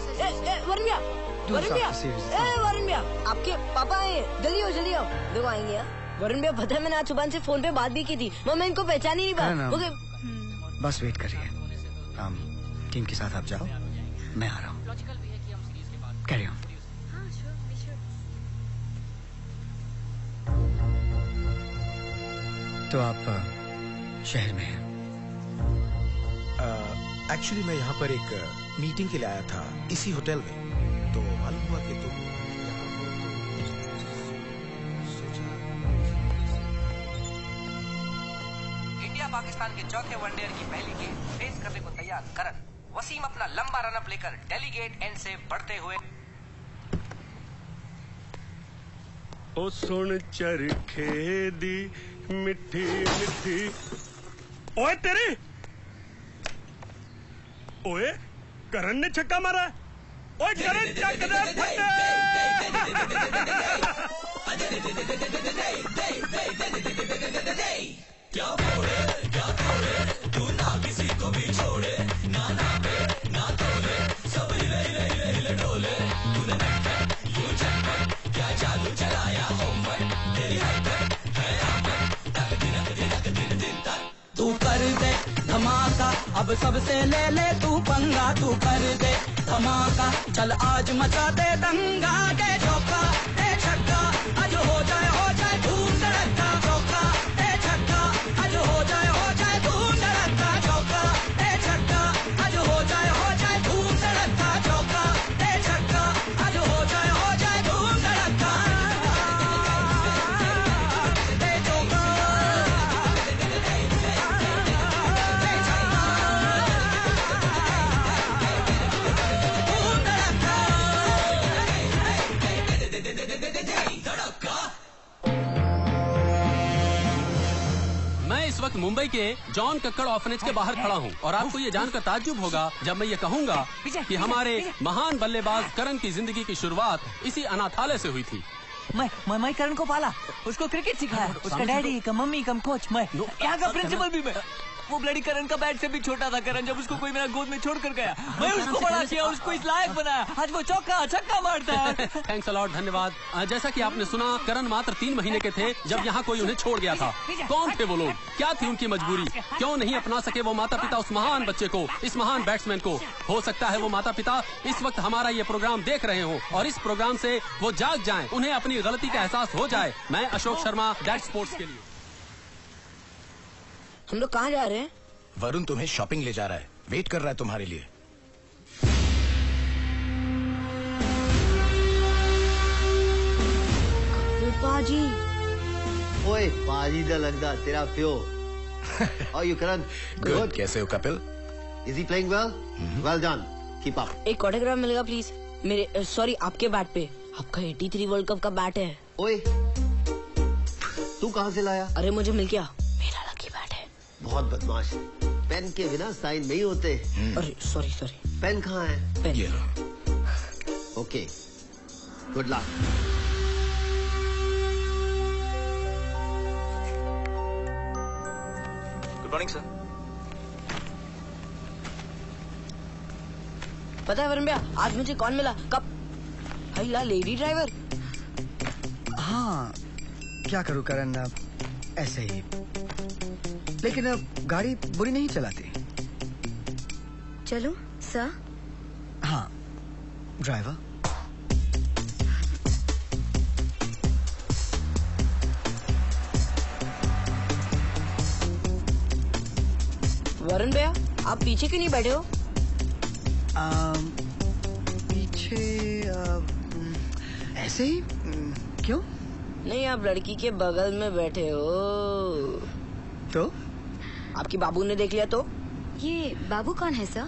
[SPEAKER 9] वर्मिया, आपके पापा आए, जल्दी आओ। देखो आएंगे यार। वरुण भैया, पता है मैंने आज सुबह से फोन पे बात भी की थी, मैं इनको पहचान ही नहीं पाया।
[SPEAKER 8] बस वेट करिए, टीम के साथ आप जाओ, मैं आ रहा हूँ। Carry on. तो आप शहर में हैं?
[SPEAKER 11] एक्चुअली मैं यहाँ पर एक मीटिंग के लिए आया था, इसी होटल में। तो मालूम हुआ कि तुम
[SPEAKER 14] इंडिया पाकिस्तान के चौथे वनडे की पहली गेम फेस करने को तैयार करण। वसीम अपना लंबा रनअप लेकर डेलीगेट एंड से बढ़ते हुए।
[SPEAKER 19] ओ सुन चरखे दी मिठी मिठी। ओए तेरी, ओए करण ने छक्का मारा। ओए करण चक दे फटे। क्या फोड़े तू ना किसी को भी छोड़े, ना नापे ना तोले, सब हिले डोले। तूने नटखट यूं झटपट क्या जादू चलाया होमवर्क, तेरी हरकत है आमद तक दिन तक। तू कर दे धमाका, अब सबसे ले तू पंगा। तू कर दे धमाका, चल आज मचा दे दंगा। के चौका ए छक्का, आज हो जाए धूम धड़का। चौका ए छक्का, आज हो जाए धूम धड़का। चौका ए छक्का, आज हो जाए धूम धड़का। चौका ए छक्का, आज हो जाए धूम धड़का। ए चौका
[SPEAKER 20] मैं इस वक्त मुंबई के जॉन कक्कड़ ऑर्फनेज के बाहर खड़ा हूँ और आपको ये जानकर ताज्जुब होगा जब मैं ये कहूँगा कि हमारे महान बल्लेबाज करण की जिंदगी की शुरुआत इसी अनाथालय से हुई थी।
[SPEAKER 3] मैं करण को पाला, उसको क्रिकेट सिखाया, उसका डैडी का मम्मी का कोच, मैं यहाँ का प्रिंसिपल भी मैं। वो ब्लडी करण का बैट से भी छोटा था करण, जब उसको कोई मेरा गोद में छोड़कर गया, मैं उसको बड़ा किया, उसको इस लायक बनाया। आज वो चौका छक्का मारता है।
[SPEAKER 20] थैंक्स अ लॉट, धन्यवाद। जैसा कि आपने सुना, करण मात्र 3 महीने के थे जब यहाँ कोई उन्हें छोड़ गया था। कौन थे वो लोग, क्या थी उनकी मजबूरी, क्यों नहीं अपना सके वो माता पिता उस महान बच्चे को, इस महान बैट्समैन को। हो सकता है वो माता पिता इस वक्त हमारा ये प्रोग्राम देख रहे हो और इस प्रोग्राम से वो जाग जाएं, उन्हें अपनी गलती का एहसास हो जाए। मैं अशोक शर्मा, दैट स्पोर्ट्स के लिए।
[SPEAKER 9] हम लोग कहाँ जा रहे हैं?
[SPEAKER 11] वरुण तुम्हें शॉपिंग ले जा रहा है, वेट कर रहा है तुम्हारे लिए।
[SPEAKER 9] पाजी,
[SPEAKER 21] ओए पाजी दा लगदा तेरा प्यो। How you Karan?
[SPEAKER 11] Good. कैसे हो Kapil?
[SPEAKER 21] Is he playing well? Well done. Keep up.
[SPEAKER 9] एक ऑटोग्राफ मिलेगा प्लीज? मेरे सॉरी आपके बैट पे। आपका 83 वर्ल्ड कप का बैट है।
[SPEAKER 21] ओए तू कहाँ से लाया?
[SPEAKER 9] अरे मुझे मिल गया, मेरा लकी बैट है।
[SPEAKER 21] बहुत बदमाश, पेन के बिना साइन नहीं होते।
[SPEAKER 9] अरे सॉरी
[SPEAKER 21] पेन कहाँ है?
[SPEAKER 9] Pen.
[SPEAKER 21] Okay, good luck.
[SPEAKER 12] Good morning sir.
[SPEAKER 9] पता है वरुण भैया, आज मुझे कौन मिला? कब? अल्लाह, लेडी ड्राइवर।
[SPEAKER 8] हाँ, क्या करूँ करण, ऐसे ही। लेकिन अब गाड़ी बुरी नहीं चलाती।
[SPEAKER 7] चलो सर।
[SPEAKER 8] हाँ, ड्राइवर।
[SPEAKER 9] वरुण भैया, आप पीछे क्यों नहीं बैठे हो?
[SPEAKER 8] पीछे ऐसे ही। क्यों?
[SPEAKER 9] नहीं, आप लड़की के बगल में बैठे हो।
[SPEAKER 8] तो
[SPEAKER 9] आपकी बाबू ने देख लिया तो?
[SPEAKER 7] ये बाबू कौन है sir?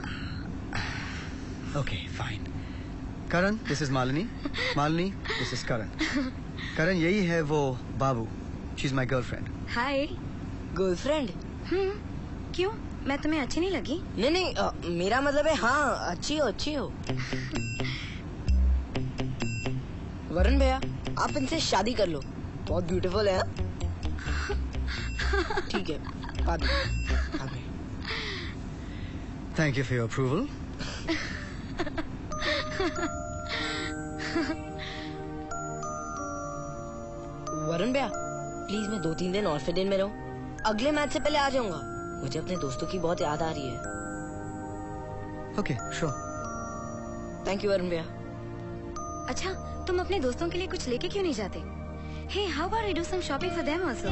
[SPEAKER 8] Okay fine. Karan, this is Malini. Malini, this is Karan. Karan, यही है वो बाबू। She is my girlfriend.
[SPEAKER 7] Hi.
[SPEAKER 9] Girlfriend?
[SPEAKER 7] क्यों, मैं तुम्हें अच्छी नहीं लगी?
[SPEAKER 9] नहीं नहीं, मेरा मतलब है हाँ, अच्छी हो अच्छी हो। वरुण भैया, आप इनसे शादी कर लो, बहुत ब्यूटीफुल है। ठीक है, बाद में।
[SPEAKER 8] Thank you for your approval.
[SPEAKER 9] Varun भैया, प्लीज मैं 2-3 दिन ऑर्फिनेज में रहूं। अगले मैच से पहले आ जाऊंगा। मुझे अपने दोस्तों की बहुत याद आ रही है।
[SPEAKER 8] Okay, sure.
[SPEAKER 9] Thank you Varun भैया।
[SPEAKER 7] अच्छा, तुम अपने दोस्तों के लिए कुछ लेके क्यों नहीं जाते? Hey, how about I do some shopping for them also?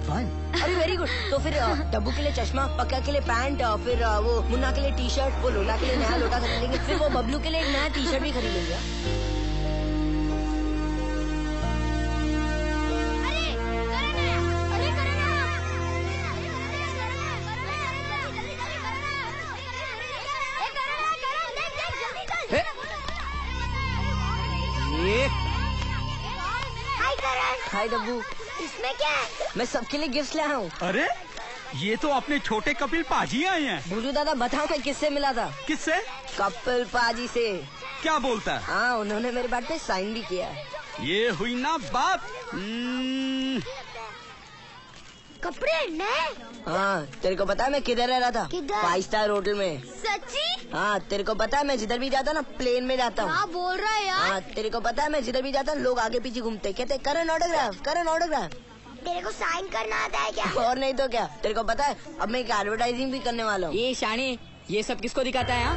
[SPEAKER 8] Fine.
[SPEAKER 9] अरे वेरी गुड। तो फिर डब्बू के लिए चश्मा, पक्का के लिए पैंट, फिर वो मुन्ना के लिए टी शर्ट, वो लोला के लिए नया लोटा खरीद लेंगे, फिर वो बबलू के लिए एक नया टी शर्ट भी खरीद लेंगे। हाय डब्बू।
[SPEAKER 2] इसमें क्या है?
[SPEAKER 9] मैं सबके लिए गिफ्ट लाया हूँ।
[SPEAKER 4] अरे ये तो अपने छोटे कपिल पाजी आए हैं।
[SPEAKER 9] बुजू दादा, बताओ मैं किससे मिला था?
[SPEAKER 4] किससे?
[SPEAKER 9] कपिल पाजी से।
[SPEAKER 4] क्या बोलता है?
[SPEAKER 9] हाँ, उन्होंने मेरे बात पे साइन भी किया है।
[SPEAKER 4] ये हुई ना बात।
[SPEAKER 2] कपड़े नए?
[SPEAKER 9] हाँ, तेरे को पता है मैं किधर रह रहा था?
[SPEAKER 2] किधर?
[SPEAKER 9] 5 स्टार होटल में।
[SPEAKER 2] सच्ची?
[SPEAKER 9] हाँ, तेरे को पता है मैं जिधर भी जाता ना प्लेन में जाता हूँ।
[SPEAKER 2] हाँ, बोल रहा है यार।
[SPEAKER 9] हाँ, तेरे को पता है मैं जिधर भी जाता लोग आगे पीछे घूमते, कहते करण ऑटोग्राफ, करण ऑटोग्राफ।
[SPEAKER 2] तेरे को साइन करना आता है क्या?
[SPEAKER 9] और नहीं तो क्या। तेरे को पता है अब मैं एक एडवर्टाइजिंग भी करने वाला हूँ।
[SPEAKER 1] ये शाने, ये सब किसको दिखाता है?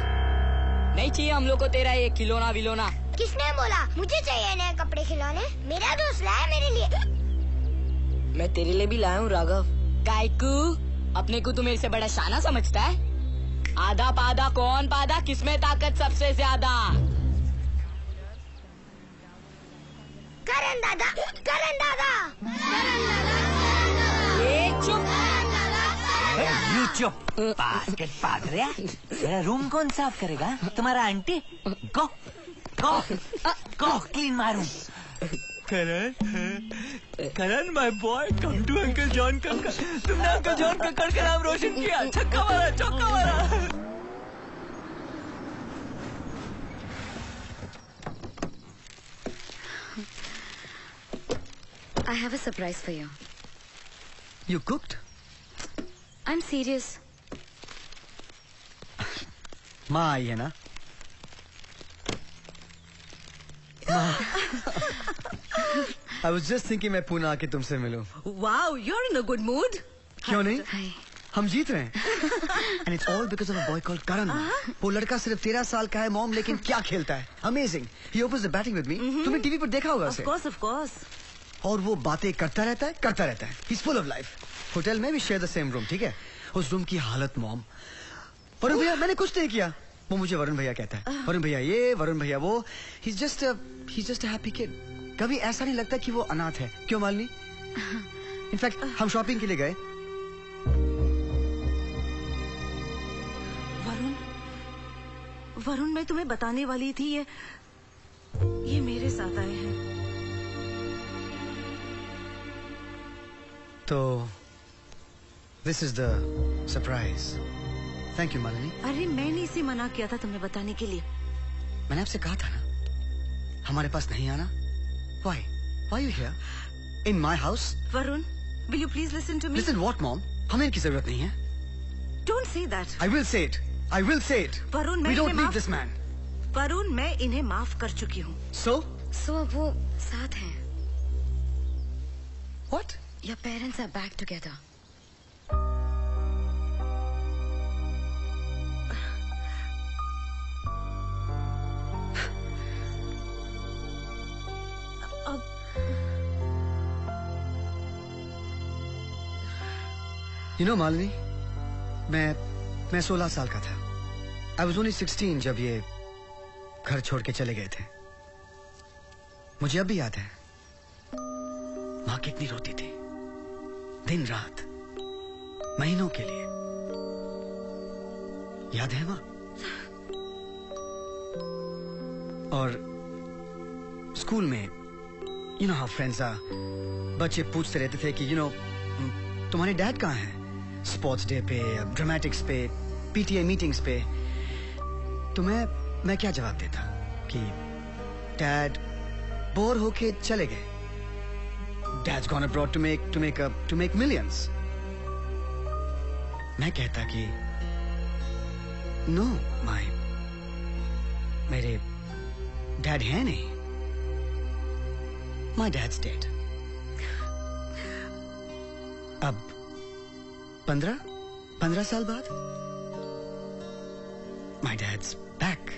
[SPEAKER 1] नहीं चाहिए हम लोग को तेरा ये खिलौना विलोना।
[SPEAKER 2] किसने बोला? मुझे चाहिए नए कपड़े खिलौने। मेरा दोस्त लाया मेरे लिए।
[SPEAKER 9] मैं तेरे लिए भी लाया हूँ राघव।
[SPEAKER 1] कायकू, अपने को तू मेरे से बड़ा शाना समझता है? आधा पादा कौन पादा, किसमें ताकत सबसे ज्यादा?
[SPEAKER 2] करण दादा, करण दादा, करण दादा।
[SPEAKER 1] ये चुप।
[SPEAKER 3] यू चुप। बास्केट पादरिया, मेरा रूम कौन साफ करेगा? तुम्हारा आंटी। गो गो गो क्लीन मारूं।
[SPEAKER 18] Karan my boy, come to uncle John का। तुमने अंकल जॉन कक्कड़ का नाम रोशन किया। छक्का मारा, चौका मारा।
[SPEAKER 7] I have a surprise for you.
[SPEAKER 8] You cooked?
[SPEAKER 7] I'm serious.
[SPEAKER 8] माँ आई है ना? I was just thinking मैं पुणे आके तुमसे मिलूं।
[SPEAKER 13] Wow, you're in a good mood.
[SPEAKER 8] क्यों नहीं? हम जीत रहे हैं। And it's all because of a boy called Karan. वो लड़का सिर्फ 13 साल का है मॉम, लेकिन क्या खेलता है। Amazing. He opens the batting with me. तुमने टीवी पर देखा होगा उसे।
[SPEAKER 13] Of course.
[SPEAKER 8] और वो बातें करता रहता है। He's full of life. Hotel में भी share the same room, ठीक है? उस रूम की हालत मॉम। वरुण भैया, मैंने कुछ नहीं किया। वो मुझे वरुण भैया कहता है। वरुण भैया ये, वरुण भैया वो। He's just a happy kid. कभी ऐसा नहीं लगता कि वो अनाथ है। क्यों मालिनी? इनफैक्ट हम शॉपिंग के लिए गए।
[SPEAKER 13] वरुण, मैं तुम्हें बताने वाली थी, ये मेरे साथ आए हैं।
[SPEAKER 8] तो this is the surprise. Thank you Malini.
[SPEAKER 13] अरे मैंने इसे मना किया था तुम्हें बताने के लिए।
[SPEAKER 8] मैंने आपसे कहा था ना हमारे पास नहीं आना। Why you here? In my house?
[SPEAKER 13] Varun, will you please listen to me?
[SPEAKER 8] Listen what, mom? हमें इनकी जरूरत नहीं है।
[SPEAKER 13] Don't say that.
[SPEAKER 8] I will say it. I will say it.
[SPEAKER 13] Varun,
[SPEAKER 8] we don't need this man.
[SPEAKER 13] Varun, मैं इन्हें माफ कर चुकी हूँ।
[SPEAKER 8] So?
[SPEAKER 7] So अब वो साथ हैं।
[SPEAKER 8] What?
[SPEAKER 7] Your parents are back together.
[SPEAKER 8] You know, Malini, मैं 16 साल का था। I was only 16 जब ये घर छोड़ के चले गए थे। मुझे अब भी याद है माँ कितनी रोती थी, दिन रात, महीनों के लिए। याद है माँ? और स्कूल में you know how friends are, बच्चे पूछते रहते थे कि तुम्हारे डैड कहाँ हैं? स्पोर्ट्स डे पे, ड्रामेटिक्स पे, पीटीए मीटिंग्स पे। तो मैं क्या जवाब देता कि डैड बोर होके चले गए। Dad's gone abroad to make millions. मैं कहता कि नो, मेरे डैड हैं नहीं। My dad's dead. अब 15 साल बाद my dad's back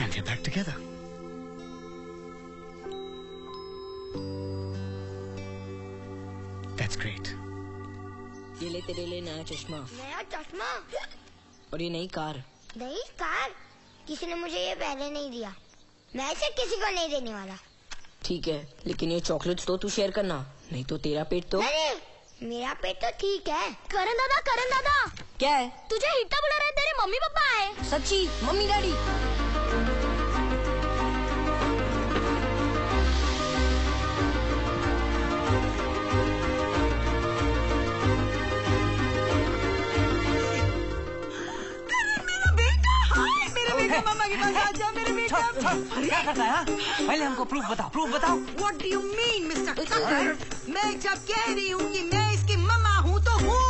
[SPEAKER 8] and we're back together. That's great.
[SPEAKER 9] ये ले तेरे लिए नया चश्मा।
[SPEAKER 2] नया चश्मा?
[SPEAKER 9] और ये नई कार।
[SPEAKER 2] नई कार? किसी ने मुझे ये पहले नहीं दिया। मैं इसे किसी को नहीं देने वाला।
[SPEAKER 9] ठीक है, लेकिन ये चॉकलेट्स तो तू शेयर करना, नहीं तो तेरा पेट तो।
[SPEAKER 2] नहीं, मेरा पेट तो ठीक है।
[SPEAKER 17] करण दादा
[SPEAKER 9] क्या है?
[SPEAKER 17] तुझे हिट्टा बुला रहे, तेरे मम्मी पापा आए।
[SPEAKER 9] सच्ची? Mummy daddy?
[SPEAKER 16] मम्मा के पास आ जा मेरे बेटा।
[SPEAKER 3] क्या करता है? पहले हमको प्रूफ बताओ।
[SPEAKER 16] What do you mean, Mr. Kakkar? मैं जब कह रही हूँ कि मैं इसकी मम्मा हूँ तो हूँ।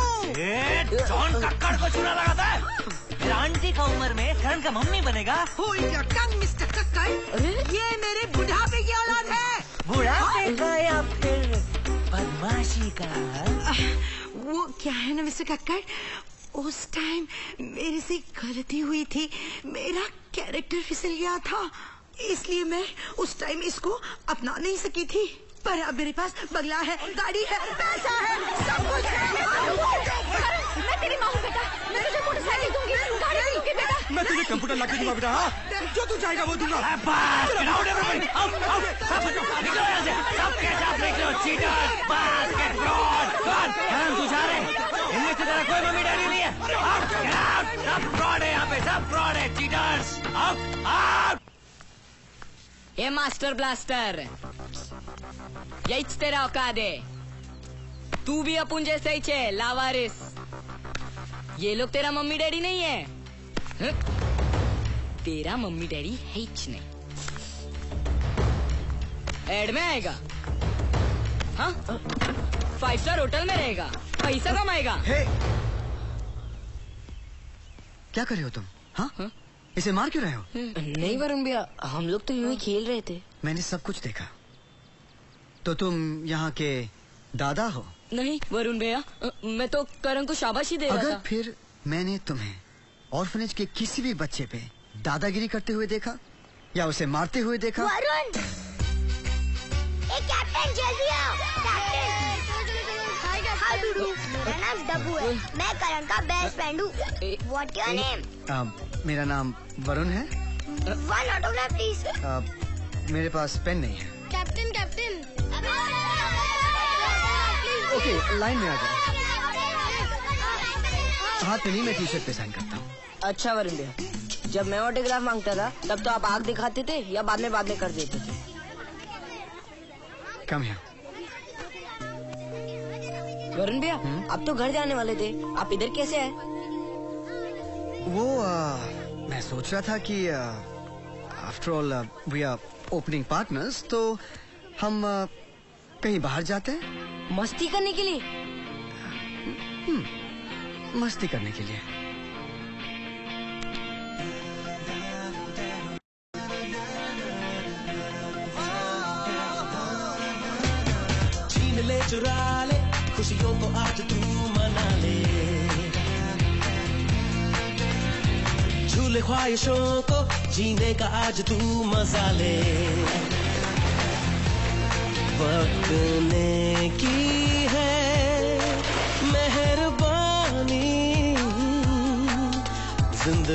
[SPEAKER 3] जॉन कक्कड़ को चूना लगाता है। मेरा आंटी का उम्र में करण का मम्मी बनेगा।
[SPEAKER 16] Hold your tongue, Mr. Kakkar. ये मेरे बुढ़ापे की औलाद है।
[SPEAKER 3] बुढ़ापे का या फिर बदमाशी का?
[SPEAKER 16] वो क्या है ना मिस्टर कक्कड़, उस टाइम मेरे से गलती हुई थी, मेरा कैरेक्टर फिसल गया था, इसलिए मैं उस टाइम इसको अपना नहीं सकी थी। पर अब मेरे पास बंगला है, गाड़ी है, पैसा है, सब कुछ है।
[SPEAKER 17] मैं तेरी माँ हूँ बेटा, मैं तुझे मोटरसाइकिल दूंगी, गाड़ी दूंगी बेटा।
[SPEAKER 10] मैं तुझे कंप्यूटर ला के दूंगा बेटा। हाँ, जो तू चाहेगा वो दूंगा।
[SPEAKER 3] तू जा रहे? इनमें से तेरा कोई मम्मी डैडी नहीं है। सब फ्रॉड है, यहाँ पे सब फ्रॉड है, चीटर्स।
[SPEAKER 1] ये मास्टर ब्लास्टर, यही तेरा औकात है। तू भी अपुन जैसे ही छे, लावारिस। ये लोग तेरा मम्मी डैडी नहीं है। तेरा मम्मी डैडी है ही नहीं। एड में आएगा, हाँ? 5 स्टार होटल में रहेगा, पैसा कमाएगा।
[SPEAKER 8] क्या कर रहे हो तुम? हाँ? इसे मार क्यों रहे हो?
[SPEAKER 9] नहीं वरुण भैया, हम लोग तो यूं ही खेल रहे थे।
[SPEAKER 8] मैंने सब कुछ देखा। तो तुम यहाँ के दादा हो?
[SPEAKER 1] नहीं वरुण भैया, मैं तो करण को शाबाशी दे रहा था।
[SPEAKER 8] अगर फिर मैंने तुम्हें ऑर्फनेज के किसी भी बच्चे पे दादागिरी करते हुए देखा या उसे मारते हुए देखा।
[SPEAKER 2] वरुण, कैप्टन जल्दी आओ। कैप्टन, हाय डूडू, मेरा नाम डब्बू है, मैं करण का बेस्ट फ्रेंड हूँ। What your name?
[SPEAKER 8] मेरा नाम वरुण है।
[SPEAKER 2] One autograph please.
[SPEAKER 8] मेरे पास पेन नहीं है।
[SPEAKER 2] कैप्टन
[SPEAKER 8] ओके, लाइन में आ जाओ। हाथ में नहीं, मैं टी-शर्ट पे साइन करता हूँ।
[SPEAKER 9] अच्छा वरुण भैया, जब मैं ऑटोग्राफ मांगता था तब तो आप आग दिखाते थे या बाद में कर देते थे।
[SPEAKER 8] कम है।
[SPEAKER 9] वरुण भैया, आप तो घर जाने वाले थे, आप इधर कैसे आए?
[SPEAKER 8] वो मैं सोच रहा था कि after all we are opening partners, तो हम कहीं बाहर जाते हैं।
[SPEAKER 9] मस्ती करने के लिए?
[SPEAKER 8] मस्ती करने के लिए।
[SPEAKER 19] छीन ले, चुरा ले खुशियों को, आज तू मना ले। झूले ख्वाहिशों को, जीने का आज तू मजा ले। वक्त ने की है मेहरबानी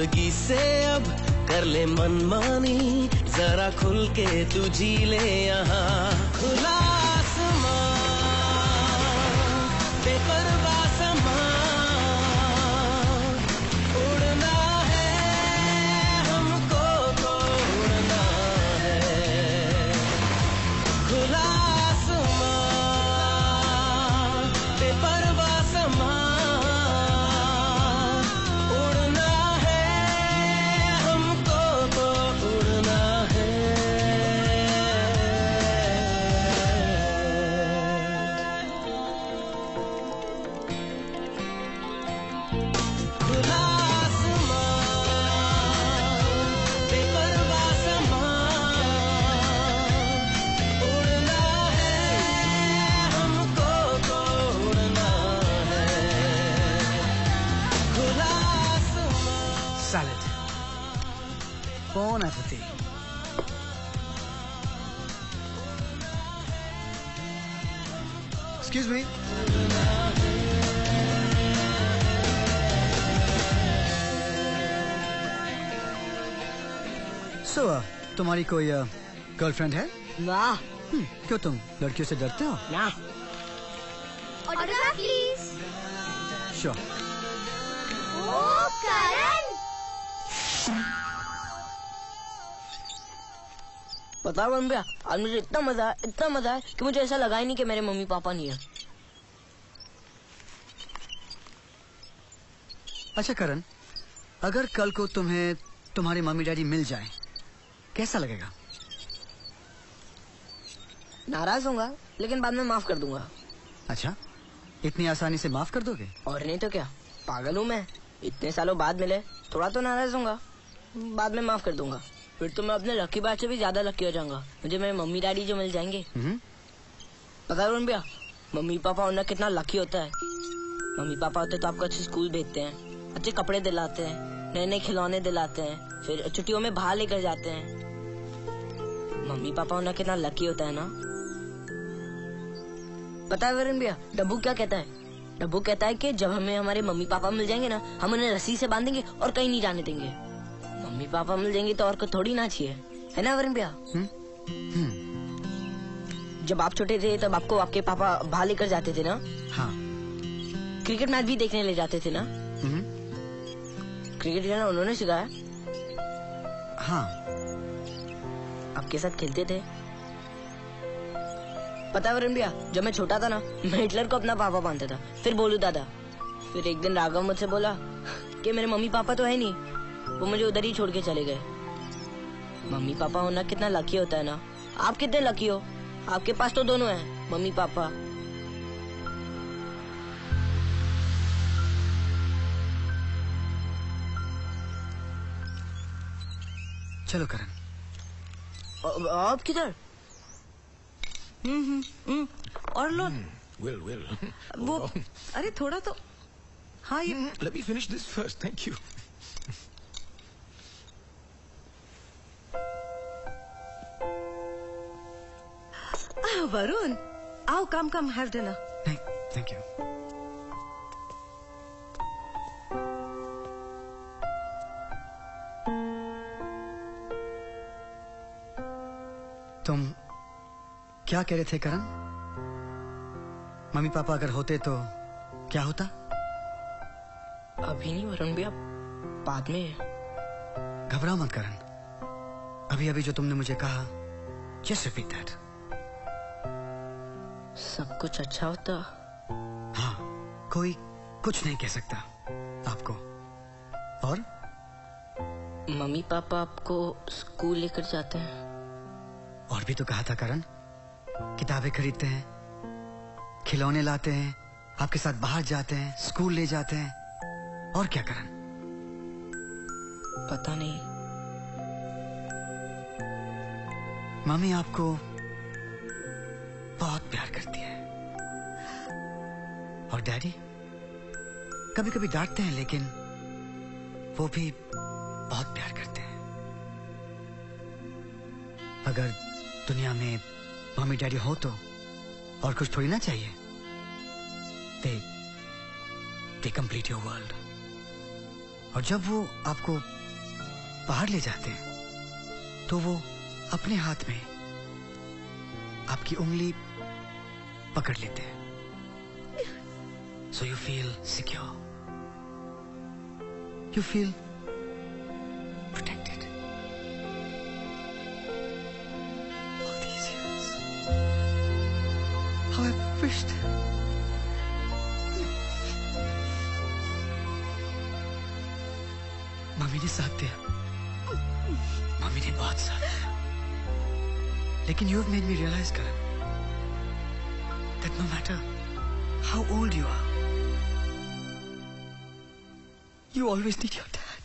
[SPEAKER 5] जिंदगी से अब कर ले मनमानी, जरा खुल के तू जी ले यहाँ। खुला आसमां, बेपरवाह समा, उड़ना है हमको तो उड़ना है। खुला आसमां, बेपरवाह समा,
[SPEAKER 8] Salad. Bon appetit. Excuse me. So, तुम्हारी कोई गर्लफ्रेंड है?
[SPEAKER 9] ना।
[SPEAKER 8] क्यों तुम लड़कियों से डरते हो?
[SPEAKER 9] ना।
[SPEAKER 2] Autograph please.
[SPEAKER 8] Sure.
[SPEAKER 2] ओ करण।
[SPEAKER 9] पता है भैया, आज मुझे इतना मजा है कि मुझे ऐसा लगा ही नहीं कि मेरे मम्मी पापा नहीं है।
[SPEAKER 8] अच्छा करण, अगर कल को तुम्हें तुम्हारे मम्मी डैडी मिल जाए, कैसा लगेगा?
[SPEAKER 9] नाराज होऊंगा, लेकिन बाद में माफ कर दूंगा।
[SPEAKER 8] अच्छा, इतनी आसानी से माफ कर दोगे?
[SPEAKER 9] और नहीं तो क्या, पागल हूँ मैं। इतने सालों बाद मिले, थोड़ा तो नाराज होऊंगा, बाद में माफ कर दूंगा। फिर तो मैं अपने लकी बात से भी ज्यादा लकी हो जाऊंगा। मुझे मेरे मम्मी डैडी जो मिल जाएंगे। पता है भैया, मम्मी पापा होना कितना लकी होता है। मम्मी पापा होते तो आपको अच्छे स्कूल भेजते हैं, अच्छे कपड़े दिलाते हैं, नए नए खिलौने दिलाते हैं, फिर छुट्टियों में बाहर लेकर जाते हैं। मम्मी पापा होना कितना लकी होता है ना। पता है वरुण भैया, डब्बू क्या कहता है? डब्बू कहता है कि जब हमें हमारे मम्मी पापा मिल जाएंगे ना, हम उन्हें रस्सी से बांधेंगे और कहीं नहीं जाने देंगे। मम्मी पापा मिल जाएंगे तो और को थोड़ी ना चाहिए, है ना वरुण भैया? जब आप छोटे थे तब आपको आपके पापा बाहर लेकर जाते थे ना?
[SPEAKER 8] हाँ।
[SPEAKER 9] क्रिकेट मैच भी देखने ले जाते थे ना? क्रिकेट खेलना उन्होंने सिखाया?
[SPEAKER 8] हाँ।
[SPEAKER 9] आपके साथ खेलते थे? पता है वरुण भैया, जब मैं छोटा था ना, मैं हिटलर को अपना पापा मानता था, फिर बोलू दादा। फिर एक दिन राघव मुझसे बोला कि मेरे मम्मी पापा तो है नहीं, वो मुझे उधर ही छोड़ के चले गए। मम्मी पापा होना कितना लकी होता है ना। आप कितने लकी हो, आपके पास तो दोनों हैं, मम्मी पापा।
[SPEAKER 8] चलो करण।
[SPEAKER 9] आप किधर?
[SPEAKER 13] और लो।
[SPEAKER 11] Will.
[SPEAKER 13] वो अरे थोड़ा तो हाँ ये
[SPEAKER 11] Let me finish this first. Thank you.
[SPEAKER 13] Varun, आओ come have dinner.
[SPEAKER 8] Thank you. तुम क्या कह रहे थे करण? मम्मी पापा अगर होते तो क्या होता?
[SPEAKER 9] अभी नहीं वरुण भैया, बाद में।
[SPEAKER 8] घबराओ मत करण, अभी अभी जो तुमने मुझे कहा, just repeat that.
[SPEAKER 9] सब कुछ अच्छा होता।
[SPEAKER 8] हाँ, कोई कुछ नहीं कह सकता आपको। और
[SPEAKER 9] मम्मी पापा आपको स्कूल लेकर जाते हैं।
[SPEAKER 8] और भी तो कहा था करण, किताबें खरीदते हैं, खिलौने लाते हैं, आपके साथ बाहर जाते हैं, स्कूल ले जाते हैं। और क्या करण?
[SPEAKER 9] पता नहीं।
[SPEAKER 8] मम्मी आपको बहुत प्यार करती है, और डैडी कभी कभी डांटते हैं, लेकिन वो भी बहुत प्यार करते हैं। अगर दुनिया में मम्मी डैडी हो तो और कुछ थोड़ी ना चाहिए। They complete your world. और जब वो आपको बाहर ले जाते हैं तो वो अपने हाथ में आपकी उंगली पकड़ लेते हैं. So you feel secure. You feel protected. All these years, how I wished. Mummy ने साथ दिया. मम्मी ने बहुत साथ दिया. लेकिन you have made me realize, Karan, that no matter how old you are, you always need your dad.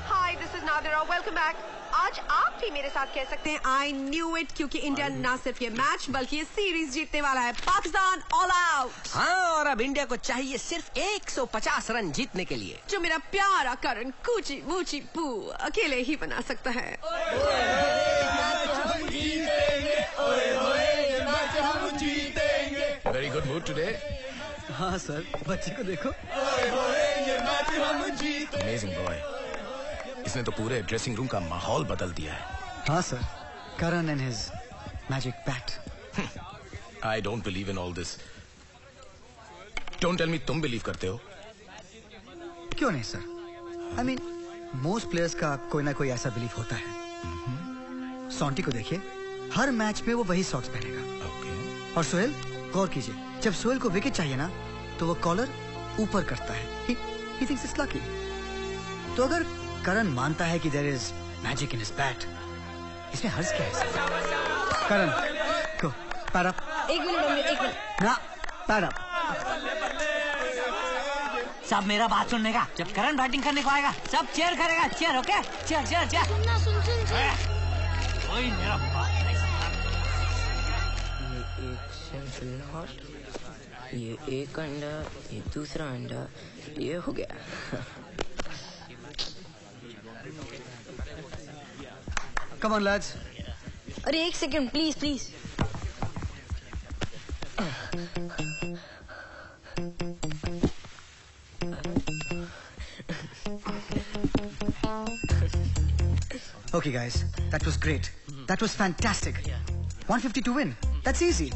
[SPEAKER 13] Hi, this is Nadira. Welcome back. आज आप भी मेरे साथ कह सकते हैं I knew it, क्योंकि इंडिया ना सिर्फ ये मैच बल्कि ये सीरीज जीतने वाला है. Pakistan all out.
[SPEAKER 14] हाँ, और अब इंडिया को चाहिए सिर्फ 150 रन जीतने के लिए,
[SPEAKER 13] जो मेरा प्यारा करण कूची बूची पू अकेले ही बना सकता है.
[SPEAKER 11] Very good mood today.
[SPEAKER 8] हाँ सर, बच्चे को देखो.
[SPEAKER 11] Amazing boy. इसने तो पूरे ड्रेसिंग रूम का माहौल बदल दिया है.
[SPEAKER 8] हाँ sir, Karan and his magic bat.
[SPEAKER 11] I don't believe in all this. Don't tell me तुम बिलीव करते हो.
[SPEAKER 8] क्यों नहीं sir? I mean most players का कोई ना कोई ऐसा बिलीव होता है. सॉन्टी को देखिए, हर मैच में वो वही सॉक्स पहनेगा. और सोहेल, गौर कीजिए, जब सोहेल को विकेट चाहिए ना तो वो कॉलर ऊपर करता है. He thinks it's lucky. तो अगर करण मानता है कि there is magic in his bat, इसमें हर्ज क्या है? Karan, go, pad up.
[SPEAKER 9] एक मिनट.
[SPEAKER 8] ना, पैर अप.
[SPEAKER 3] सब मेरा बात सुनने का. जब करण बैटिंग करने को आएगा सब चेयर करेगा. Chair, okay? Chair chair chair.
[SPEAKER 2] सुनना, सुन.
[SPEAKER 3] कोई मेरा बात नहीं सुनता.
[SPEAKER 9] ये एक सेंट्रल नॉट, ये एक अंडा, ये दूसरा अंडा, ये हो गया.
[SPEAKER 8] Come on lads.
[SPEAKER 9] अरे एक second please please.
[SPEAKER 8] Okay guys, that was great. That was fantastic. 150 to win. That's easy.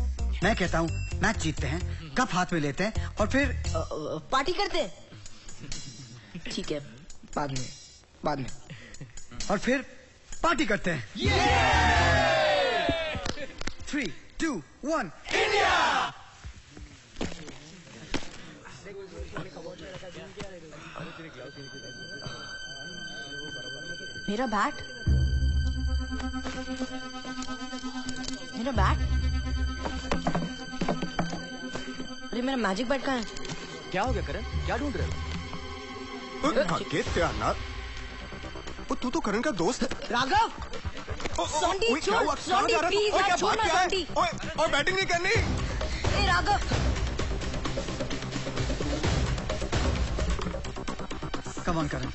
[SPEAKER 8] मैं कहता हूँ मैच जीतते हैं, कप हाथ में लेते हैं और फिर
[SPEAKER 9] पार्टी करते हैं. ठीक है, बाद में.
[SPEAKER 8] और फिर पार्टी करते हैं. 3, 2, 1 इंडिया.
[SPEAKER 9] मेरा बैट. अरे मेरा मैजिक बैट कहाँ है?
[SPEAKER 10] क्या हो गया करण? क्या ढूंढ रहे हो? भाग्य त्यागनाथ, तू तो करण का दोस्त.
[SPEAKER 9] राघव, सॉन्टी छोड़. सॉन्टी प्लीज यार, छोड़ ना सॉन्टी.
[SPEAKER 10] और बैटिंग नहीं करनी.
[SPEAKER 9] ए Raghav.
[SPEAKER 8] Come on Karan.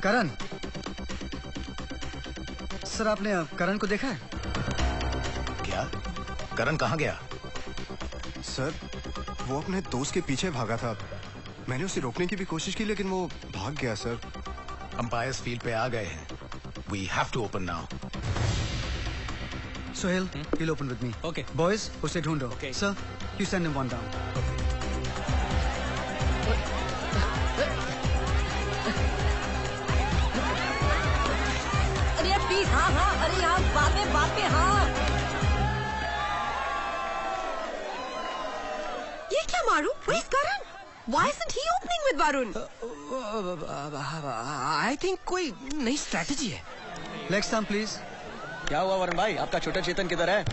[SPEAKER 8] Karan. Sir, आपने करण को देखा है?
[SPEAKER 11] क्या? करण कहाँ गया?
[SPEAKER 10] सर, वो अपने दोस्त के पीछे भागा था. मैंने उसे रोकने की भी कोशिश की लेकिन वो भाग गया सर.
[SPEAKER 11] अंपायर्स फील्ड पे आ गए हैं. We have to open now.
[SPEAKER 8] Sohail, you'll open with me.
[SPEAKER 6] Okay.
[SPEAKER 8] Boys, उसे ढूंढो.
[SPEAKER 6] Okay.
[SPEAKER 8] Sir, you send him one down.
[SPEAKER 9] अरे यार प्लीज. हाँ. अरे यार बाद में. हाँ.
[SPEAKER 13] ये क्या मारू? Where's Karan? Why isn't he opening with Varun?
[SPEAKER 14] I think कोई नई स्ट्रेटजी है.
[SPEAKER 8] Next time, please.
[SPEAKER 10] क्या हुआ वरुण भाई? आपका छोटा चेतन किधर है?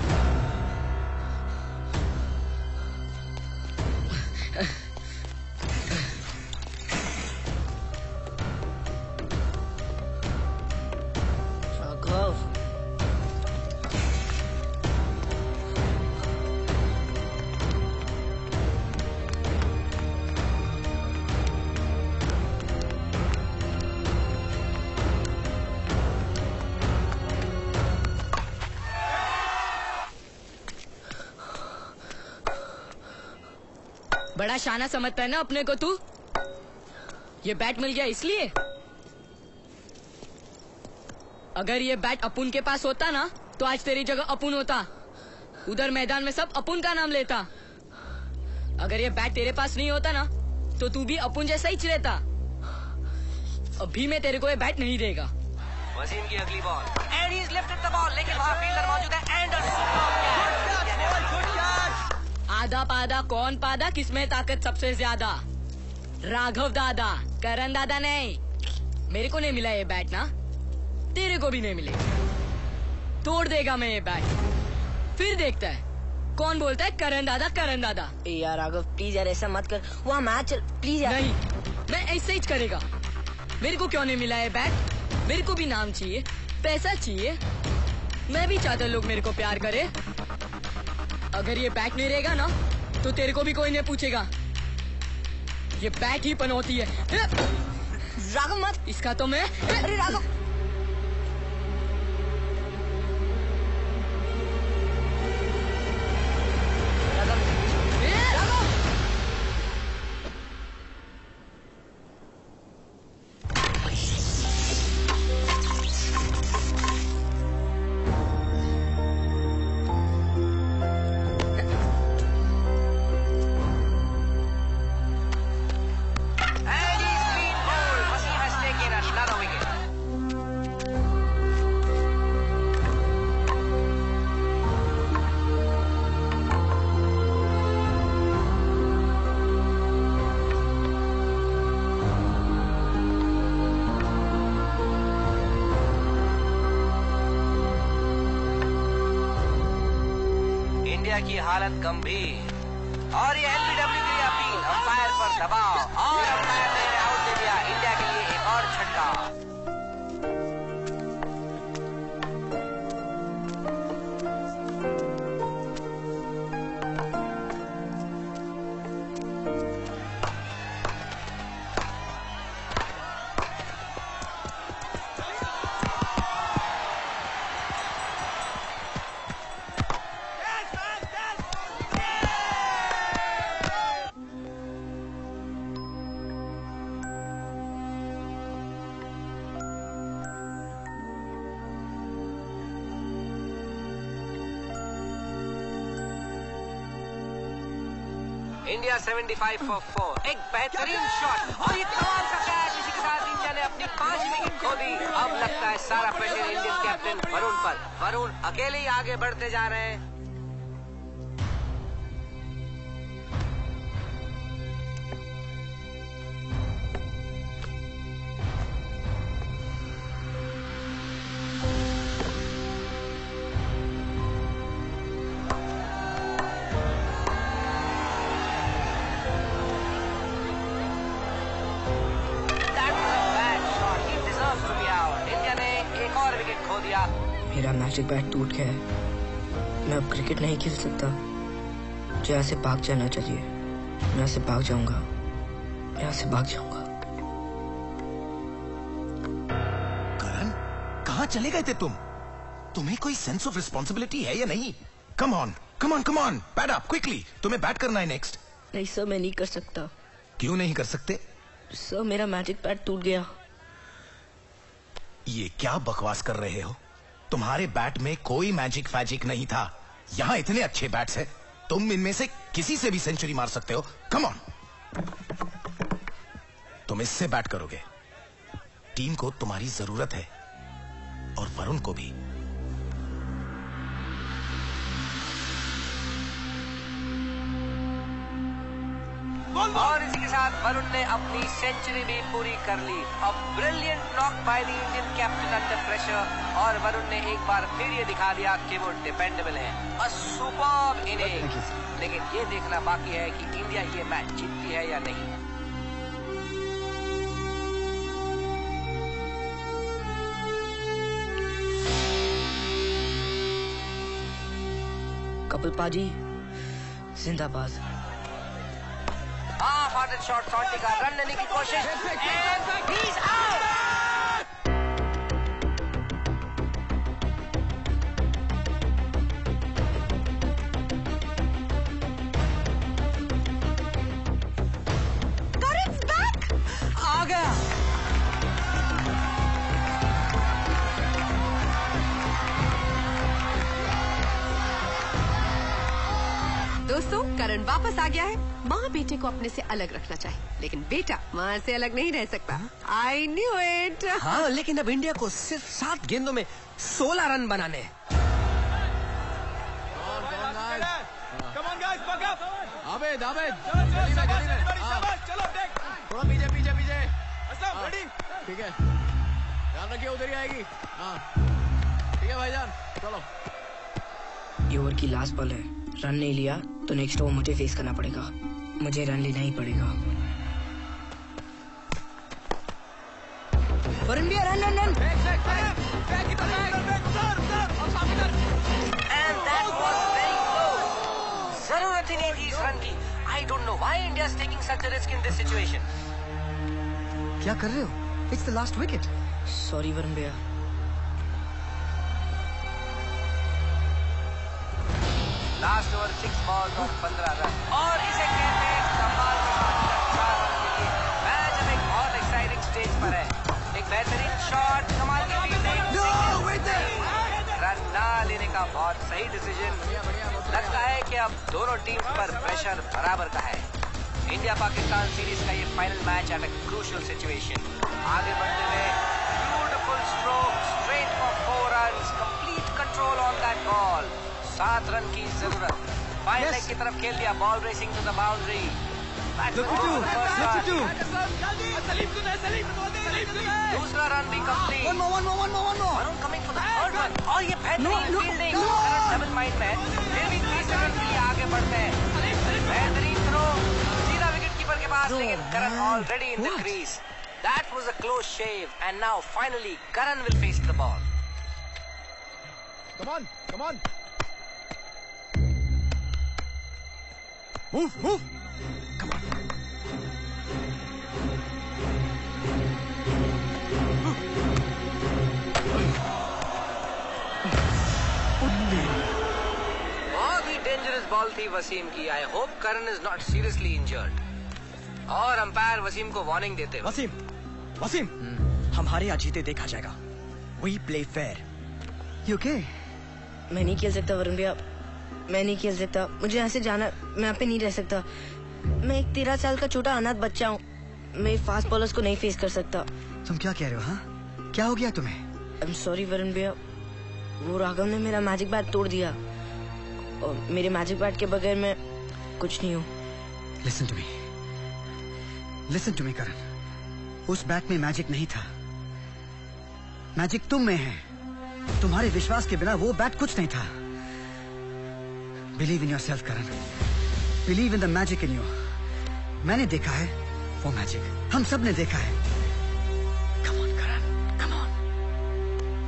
[SPEAKER 9] राघव.
[SPEAKER 1] बड़ा शाना समझता है ना अपने को तू? ये बैट मिल गया इसलिए? अगर ये बैट अपुन के पास होता ना तो आज तेरी जगह अपुन होता। उधर मैदान में सब अपुन का नाम लेता। अगर ये बैट तेरे पास नहीं होता ना तो तू भी अपुन जैसा ही रहता। अभी मैं तेरे को ये बैट नहीं देगा।
[SPEAKER 14] वसीम की अगली ball and he is lifted the ball, लेकिन वहां फील्डर मौजूद है एंड
[SPEAKER 1] आधा पादा कौन पादा, किसमें ताकत सबसे ज्यादा? राघव दादा, करण दादा नहीं। मेरे को नहीं मिला ये बैट ना, तेरे को भी नहीं मिलेगा। तोड़ देगा मैं ये बैट, फिर देखता है कौन बोलता है करण दादा करण दादा।
[SPEAKER 9] यार राघव प्लीज यार ऐसा मत कर, वहाँ मैच प्लीज यार।
[SPEAKER 1] नहीं, मैं ऐसे ही करेगा। मेरे को क्यों नहीं मिला ये बैट? मेरे को भी नाम चाहिए, पैसा चाहिए। मैं भी चाहता लोग मेरे को प्यार करे। अगर ये बैट नहीं रहेगा ना तो तेरे को भी कोई नहीं पूछेगा। ये बैट ही पनौती है।
[SPEAKER 9] राघव मत,
[SPEAKER 1] इसका तो मैं।
[SPEAKER 9] अरे राघव
[SPEAKER 14] की हालत गंभीर और ये एलबीडब्ल्यू के लिए अपील, अंपायर पर दबाव और अंपायर ने आउट दे दिया। इंडिया के लिए एक और छक्का। इंडिया 75 for 4, एक बेहतरीन शॉट और ये कमाल का कैच। इसी के साथ इंडिया ने अपनी 5 विकेट खो दी। अब लगता है सारा प्रेशर इंडियन कैप्टन वरुण पर। वरुण अकेले ही आगे बढ़ते जा रहे हैं।
[SPEAKER 9] मेरा मैजिक बैट टूट गया है। मैं अब क्रिकेट नहीं खेल सकता। मुझे यहाँ से भाग जाना चाहिए। मैं यहाँ से भाग जाऊंगा, मैं यहाँ से भाग जाऊंगा।
[SPEAKER 11] करण, कहाँ चले गए थे तुम? तुम्हें कोई सेंस ऑफ रिस्पॉन्सिबिलिटी है या नहीं? Come on, come on, come on, bat up quickly. तुम्हें बैट करना है नेक्स्ट।
[SPEAKER 9] नहीं सर, मैं नहीं कर सकता।
[SPEAKER 11] क्यों नहीं कर सकते?
[SPEAKER 9] सर मेरा मैजिक बैट टूट गया।
[SPEAKER 11] ये क्या बकवास कर रहे हो? तुम्हारे बैट में कोई मैजिक फैजिक नहीं था। यहाँ इतने अच्छे बैट्स हैं, तुम इनमें से किसी से भी सेंचुरी मार सकते हो। कम ऑन, तुम इससे बैट करोगे। टीम को तुम्हारी जरूरत है और वरुण को भी।
[SPEAKER 14] और इसी के साथ वरुण ने अपनी सेंचुरी भी पूरी कर ली। अब brilliant knock by the Indian captain under pressure. और वरुण ने एक बार फिर ये दिखा दिया कि वो डिपेंडेबल है। अ सुपर्ब इनिंग्स। लेकिन ये देखना बाकी है कि इंडिया ये मैच जीतती है या नहीं।
[SPEAKER 9] कपिल पाजी जिंदाबाद।
[SPEAKER 14] हार्ड शॉट सॉल्टी का रन लेने की कोशिश एंड ही इज आउट।
[SPEAKER 13] दोस्तों, करण वापस आ गया है। माँ बेटे को अपने से अलग रखना चाहिए, लेकिन बेटा माँ से अलग नहीं रह सकता। I knew it।
[SPEAKER 14] हाँ, लेकिन अब इंडिया को सिर्फ 7 गेंदों में 16 रन बनाने हैं।
[SPEAKER 12] आबेद, गली में। थोड़ा पीछे। ठीक है, ध्यान रखिए, उधर ही आएगी। हाँ, ठीक है भाईजान, चलो।
[SPEAKER 9] ये ओवर की लास्ट बॉल है, रन नहीं लिया तो नेक्स्ट ओवर मुझे फेस करना पड़ेगा। मुझे रन लेना ही पड़ेगा। For India, run.
[SPEAKER 14] And that was very close. जरूरत ही नहीं थी इस रन की। I don't know why India is taking such a risk in this situation.
[SPEAKER 8] क्या कर रहे हो? It's the last wicket.
[SPEAKER 9] Sorry Varun भैया।
[SPEAKER 14] लास्ट ओवर 6 बॉल और 15 रन, और इसे कहते हैं कमाल का 4 रन के लिए। मैच अब एक बहुत एक्साइटिंग स्टेज पर है। एक बेहतरीन शॉट, कमाल की फील्डिंग, रन ना लेने का बहुत सही डिसीजन। लगता है कि अब दोनों टीम पर प्रेशर बराबर का है। इंडिया पाकिस्तान सीरीज का ये final match at a crucial situation. आगे बढ़ते हुए beautiful stroke, straight for 4 runs, complete control on that ball. 7 run की जरूरत। फाइन लेग की तरफ खेल दिया, ball racing to the boundary. दूसरा रन भी complete. Varun coming for the third one, और ये बेहतरीन फील्डिंग। डबल माइंड में फिर भी 30 रन के लिए आगे बढ़ते हैं। बेहतरीन थ्रो, सीधा विकेट कीपर के पास, लेकिन Karan already in the crease. That was a close shave, and now finally Karan will face the ball.
[SPEAKER 12] Come on. Move. Come on.
[SPEAKER 14] बहुत ही डेंजरस बॉल थी वसीम की। I hope Karan is not seriously injured. और umpire Wasim को warning देते हुए,
[SPEAKER 8] वसीम, हमारे यहाँ जीते देखा जाएगा। We play fair. You okay?
[SPEAKER 9] मैं नहीं खेल सकता वरुण भैया, मैं नहीं खेल सकता। मुझे यहाँ से जाना, मैं यहाँ पे नहीं रह सकता। मैं एक 13 साल का छोटा अनाथ बच्चा हूँ। मैं फास्ट बॉलर्स को नहीं फेस कर सकता।
[SPEAKER 8] तुम क्या कह रहे हो? हाँ, क्या हो गया तुम्हें?
[SPEAKER 9] I'm sorry वरुण भैया, वो राघव ने मेरा मैजिक बैट तोड़ दिया, और मेरे मैजिक बैट के बगैर मैं कुछ नहीं हूँ।
[SPEAKER 8] Listen to me करण, उस बैट में मैजिक नहीं था, मैजिक तुम में है। तुम्हारे विश्वास के बिना वो बैट कुछ नहीं था। Believe in yourself Karan, believe in the magic in you. मैंने देखा है वो मैजिक, हम सब ने देखा है। कम on Karan, come on,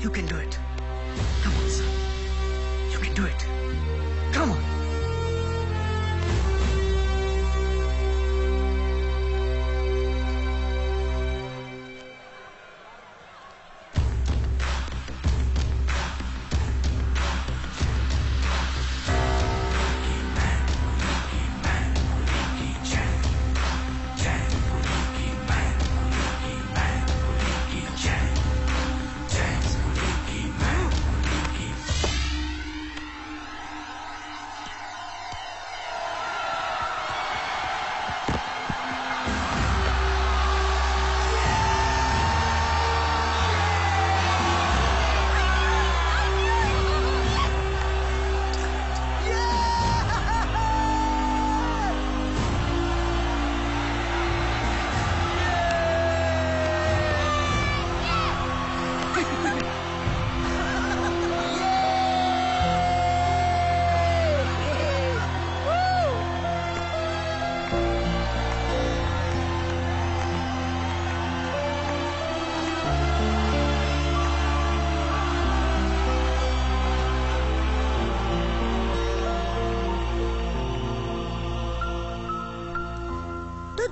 [SPEAKER 8] you can do it. Come on sir, you can do it. Come on.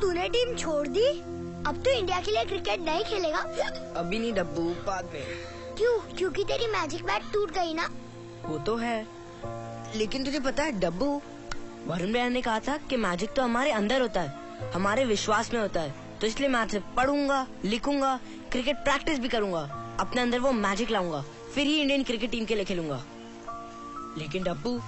[SPEAKER 2] तूने टीम छोड़ दी? अब तो इंडिया के लिए क्रिकेट नहीं खेलेगा?
[SPEAKER 9] अभी नहीं डब्बू, बाद में।
[SPEAKER 2] क्यों? क्योंकि तेरी मैजिक बैट टूट गई ना?
[SPEAKER 9] वो तो है, लेकिन तुझे पता है डब्बू, वरुण भैया ने कहा था कि मैजिक तो हमारे अंदर होता है, हमारे विश्वास में होता है। तो इसलिए मैं आज से पढ़ूंगा, लिखूंगा, क्रिकेट प्रैक्टिस भी करूंगा, अपने अंदर वो मैजिक लाऊंगा, फिर ही इंडियन क्रिकेट टीम के लिए खेलूंगा। लेकिन डब्बू,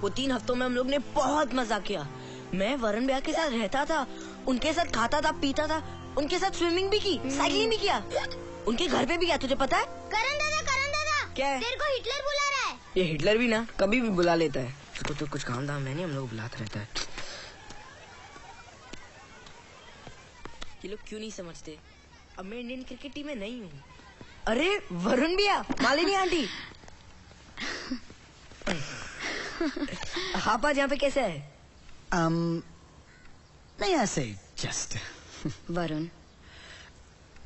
[SPEAKER 9] वो 3 हफ्तों में हम लोग ने बहुत मजा किया। मैं वरुण भैया के साथ रहता था, उनके साथ खाता था, पीता था, उनके साथ स्विमिंग भी की, साइकिलिंग भी किया, उनके घर पे भी गया। तुझे पता है?
[SPEAKER 2] करण दादा
[SPEAKER 9] क्या है?
[SPEAKER 2] तेरे को हिटलर बुला रहा है।
[SPEAKER 9] ये हिटलर भी ना कभी भी बुला लेता है। उसको तो कुछ काम धाम है नहीं, हम लोग बुलाता रहता है। ये लोग क्यों नहीं समझते? अब मैं इंडियन क्रिकेट टीम में नहीं हूँ। अरे वरुण भैया, मालिनी आंटी, आप आज यहाँ पे कैसे है?
[SPEAKER 8] नहीं ऐसे जस्ट।
[SPEAKER 7] वरुण,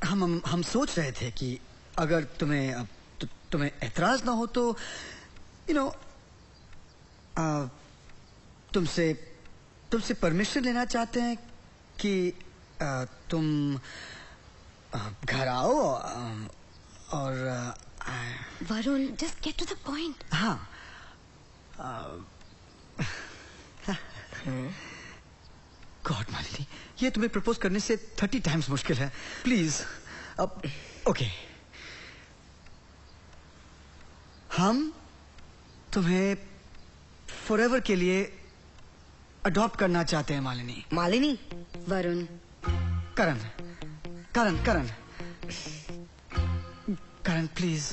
[SPEAKER 8] हम सोच रहे थे कि अगर तुम्हें एतराज ना हो तो तुमसे परमिशन लेना चाहते हैं कि तुम घर आओ और
[SPEAKER 7] Varun, just get to the point.
[SPEAKER 8] हाँ। गॉड मालिनी, ये तुम्हें प्रपोज करने से 30 टाइम्स मुश्किल है। प्लीज अब ओके, हम तुम्हें फॉरएवर के लिए अडॉप्ट करना चाहते हैं मालिनी।
[SPEAKER 9] मालिनी?
[SPEAKER 7] वरुण।
[SPEAKER 8] करण करण करण करण प्लीज।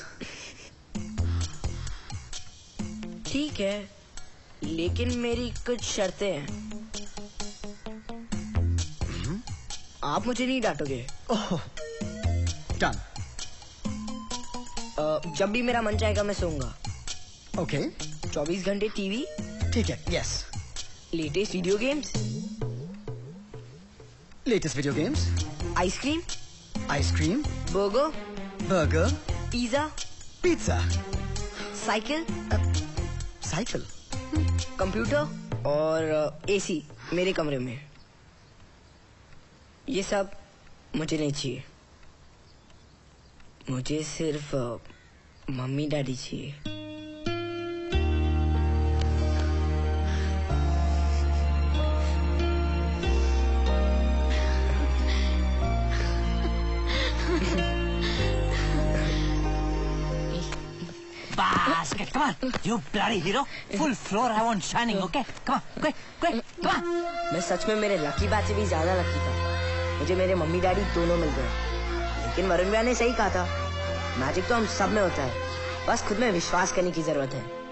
[SPEAKER 9] ठीक है, लेकिन मेरी कुछ शर्तें हैं। आप मुझे नहीं डांटोगे?
[SPEAKER 8] ओह, डन।
[SPEAKER 9] जब भी मेरा मन चाहेगा मैं सोऊंगा।
[SPEAKER 8] ओके।
[SPEAKER 9] 24 घंटे टीवी?
[SPEAKER 8] ठीक है, yes.
[SPEAKER 9] Latest video games?
[SPEAKER 8] Latest video games.
[SPEAKER 9] Ice cream?
[SPEAKER 8] Ice cream.
[SPEAKER 9] Burger?
[SPEAKER 8] Burger.
[SPEAKER 9] Pizza?
[SPEAKER 8] Pizza.
[SPEAKER 9] Cycle?
[SPEAKER 8] Cycle.
[SPEAKER 9] Computer और एसी मेरे कमरे में। ये सब मुझे नहीं चाहिए। मुझे सिर्फ मम्मी डैडी चाहिए।
[SPEAKER 3] Basket, come on, you bloody hero. Full floor, I want shining, okay? Come on, quick, quick, come on.
[SPEAKER 9] मैं सच में मेरे लकी बैट से भी ज्यादा लकी था। मुझे मेरे मम्मी डैडी दोनों मिल गए। लेकिन वरुण भैया ने सही कहा था, मैजिक तो हम सब में होता है, बस खुद में विश्वास करने की जरूरत है।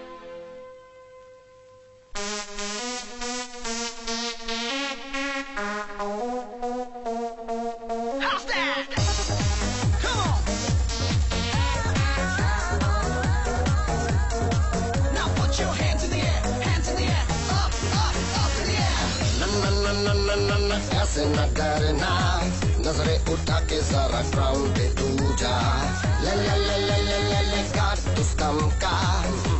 [SPEAKER 19] ऐसे न डरना, नजरें उठा के जरा ग्राउंड पे तू जा। ले ले ले ले ले ले ले कार्टूस कम का,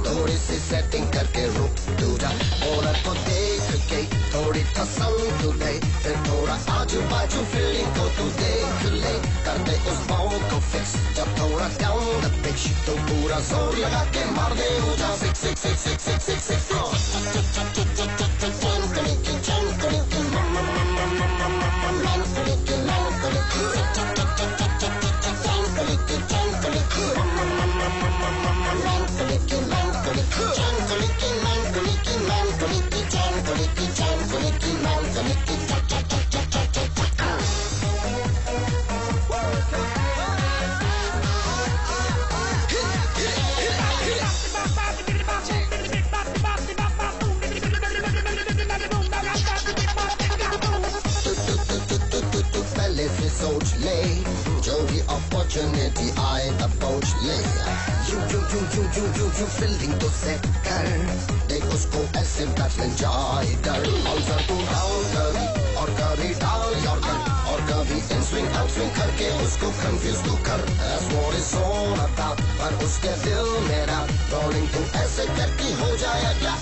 [SPEAKER 19] थोड़ी सी सेटिंग करके रुक तू जा। औरत को देख के थोड़ी पसंद तू ले, फिर थोड़ा आजू बाजू फीलिंग को तू देख ले। कर दे उस बॉल को फिक्स, जब थोड़ा डाउन द पिच तो पूरा जोर लगा के मार दे ऊजा। Six six six six six six six सोच ले, जो भी अपॉर्चुनिटी आए अप्रोच ले। यू फील्डिंग तो सेट कर, देख उसको ऐसे बैट्समैन जाए डर। बाउंसर को डाउन कर और कभी डाल यॉर्कर, और कभी इन स्विंग आउट स्विंग करके उसको कंफ्यूज तो कर। That's what it's all about, पर उसके दिल मेरा बॉलिंग तो ऐसे करके हो जाए क्या